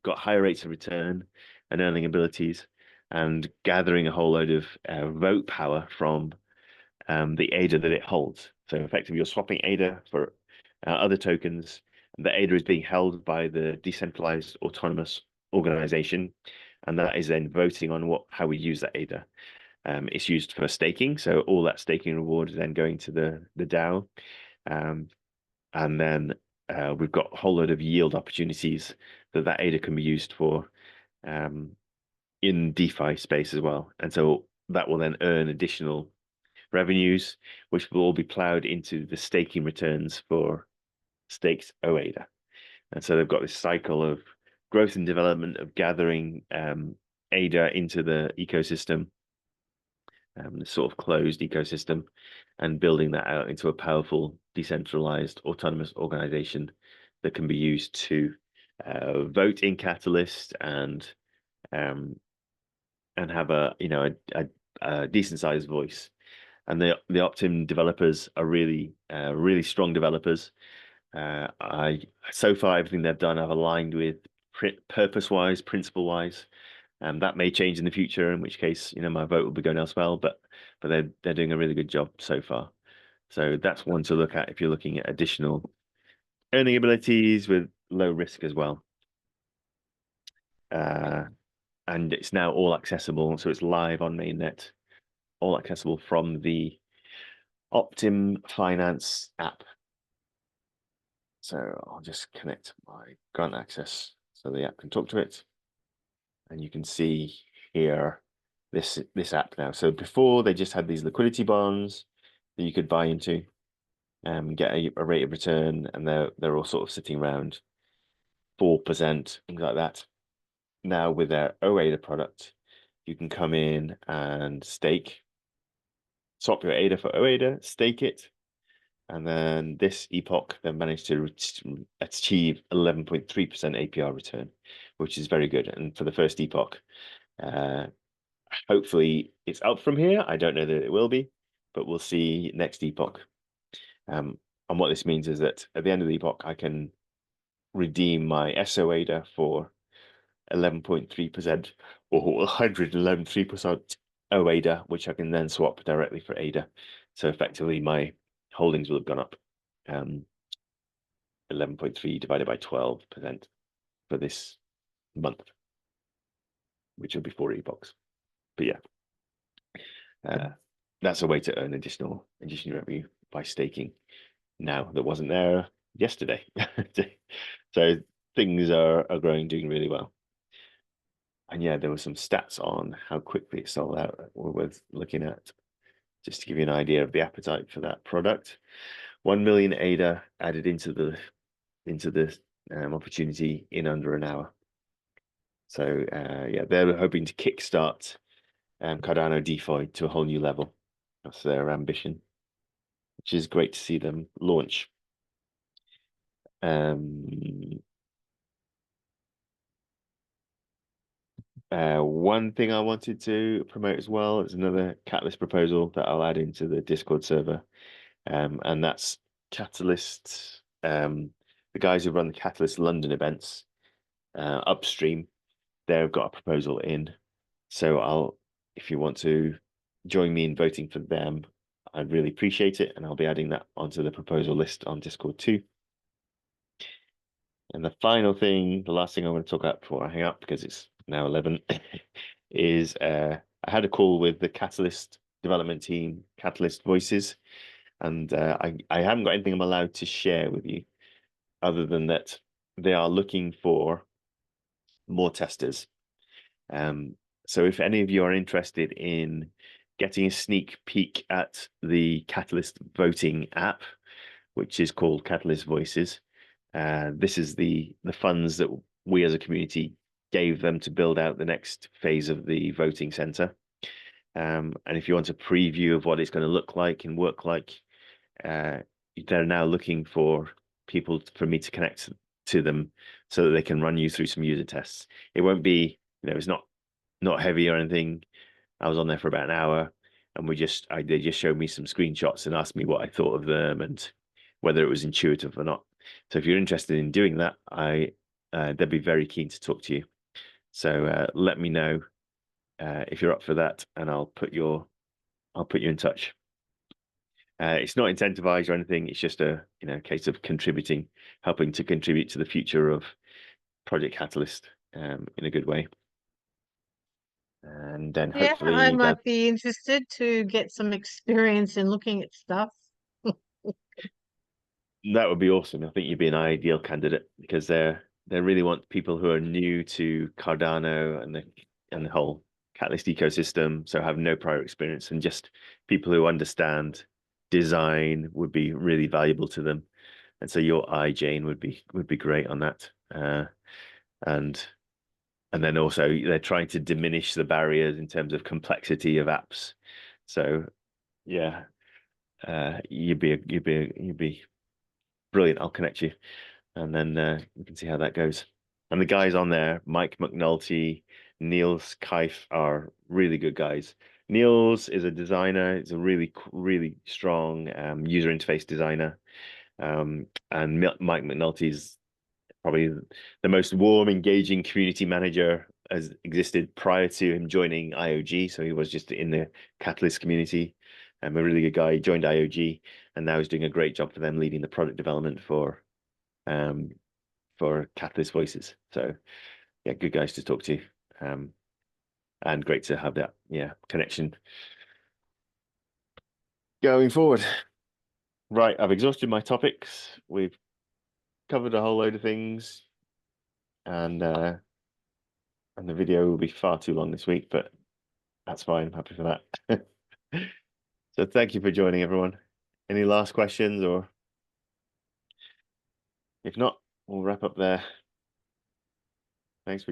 got higher rates of return and earning abilities, and gathering a whole load of vote power from the ADA that it holds. So effectively, you're swapping ADA for other tokens. The ADA is being held by the decentralized autonomous organization, and that is then voting on how we use that ADA. It's used for staking, so all that staking reward is then going to the DAO, and then we've got a whole load of yield opportunities that ADA can be used for in DeFi space as well. And so that will then earn additional revenues, which will all be plowed into the staking returns for staked OADA. And so they've got this cycle of growth and development of gathering ADA into the ecosystem, the sort of closed ecosystem, and building that out into a powerful decentralized autonomous organization that can be used to vote in Catalyst and have a decent sized voice. And the Optim developers are really strong developers. So far everything they've done I've aligned with purpose wise, principle wise. That may change in the future, in which case, my vote will be going elsewhere, but they're doing a really good job so far. So that's one to look at if you're looking at additional earning abilities with low risk as well. And it's now all accessible, so it's live on mainnet, all accessible from the Optim Finance app. So I'll just connect my grant access so the app can talk to it. And you can see here this app now. So before they just had these liquidity bonds that you could buy into, get a rate of return, and they're all sort of sitting around 4%, things like that. Now with their OADA product, you can come in and stake, swap your ADA for OADA, stake it, and then this epoch they managed to achieve 11.3% APR return, which is very good. And for the first epoch, hopefully it's up from here. I don't know that it will be, but we'll see next epoch. And what this means is that at the end of the epoch, I can redeem my SOADA for 11.3% or 111.3% OADA, which I can then swap directly for ADA. So effectively, my holdings will have gone up 11.3 divided by 12% for this month, which will be 4 epochs. But yeah, that's a way to earn additional revenue by staking now that wasn't there yesterday. So things are growing, doing really well. And yeah, there were some stats on how quickly it sold out we're worth looking at, just to give you an idea of the appetite for that product. 1 million ADA added into the opportunity in under an hour. So yeah, they're hoping to kickstart Cardano DeFi to a whole new level. That's their ambition, which is great to see them launch. One thing I wanted to promote as well is another Catalyst proposal that I'll add into the Discord server, and that's Catalyst. The guys who run the Catalyst London events upstream, they've got a proposal in. So if you want to join me in voting for them, I'd really appreciate it, and I'll be adding that onto the proposal list on Discord too. And the final thing, the last thing I want to talk about before I hang up, because it's now 11, is I had a call with the Catalyst development team, Catalyst Voices, and I haven't got anything I'm allowed to share with you other than that they are looking for more testers. So if any of you are interested in getting a sneak peek at the Catalyst voting app, which is called Catalyst Voices, this is the funds that we as a community gave them to build out the next phase of the voting center. And if you want a preview of what it's going to look like and work like, they're now looking for people for me to connect to them so that they can run you through some user tests. It won't be, it's not heavy or anything. I was on there for about an hour, and they just showed me some screenshots and asked me what I thought of them and whether it was intuitive or not. So if you're interested in doing that, they'd be very keen to talk to you. So let me know if you're up for that, and I'll put you in touch. It's not incentivized or anything. It's just a case of helping to contribute to the future of Project Catalyst in a good way. And then hopefully I might be interested to get some experience in looking at stuff. That would be awesome. I think you'd be an ideal candidate because they really want people who are new to Cardano and the whole Catalyst ecosystem, so have no prior experience, and just people who understand design would be really valuable to them. And so your eye, Jane, would be great on that. And then also they're trying to diminish the barriers in terms of complexity of apps. So yeah, you'd be brilliant. I'll connect you, and then we can see how that goes. And the guys on there, Mike McNulty, Niels Keif, are really good guys. Niels is a designer. He's a really, really strong user interface designer. And Mike McNulty is probably the most warm, engaging community manager has existed prior to him joining IOG. So he was just in the Catalyst community. A really good guy. He joined IOG, and now he's doing a great job for them, leading the product development for Catalyst Voices. So yeah, good guys to talk to, and great to have that connection going forward. Right, I've exhausted my topics. We've covered a whole load of things, and the video will be far too long this week, but that's fine. I'm happy for that. So thank you for joining, everyone. Any last questions, or if not, we'll wrap up there. Thanks for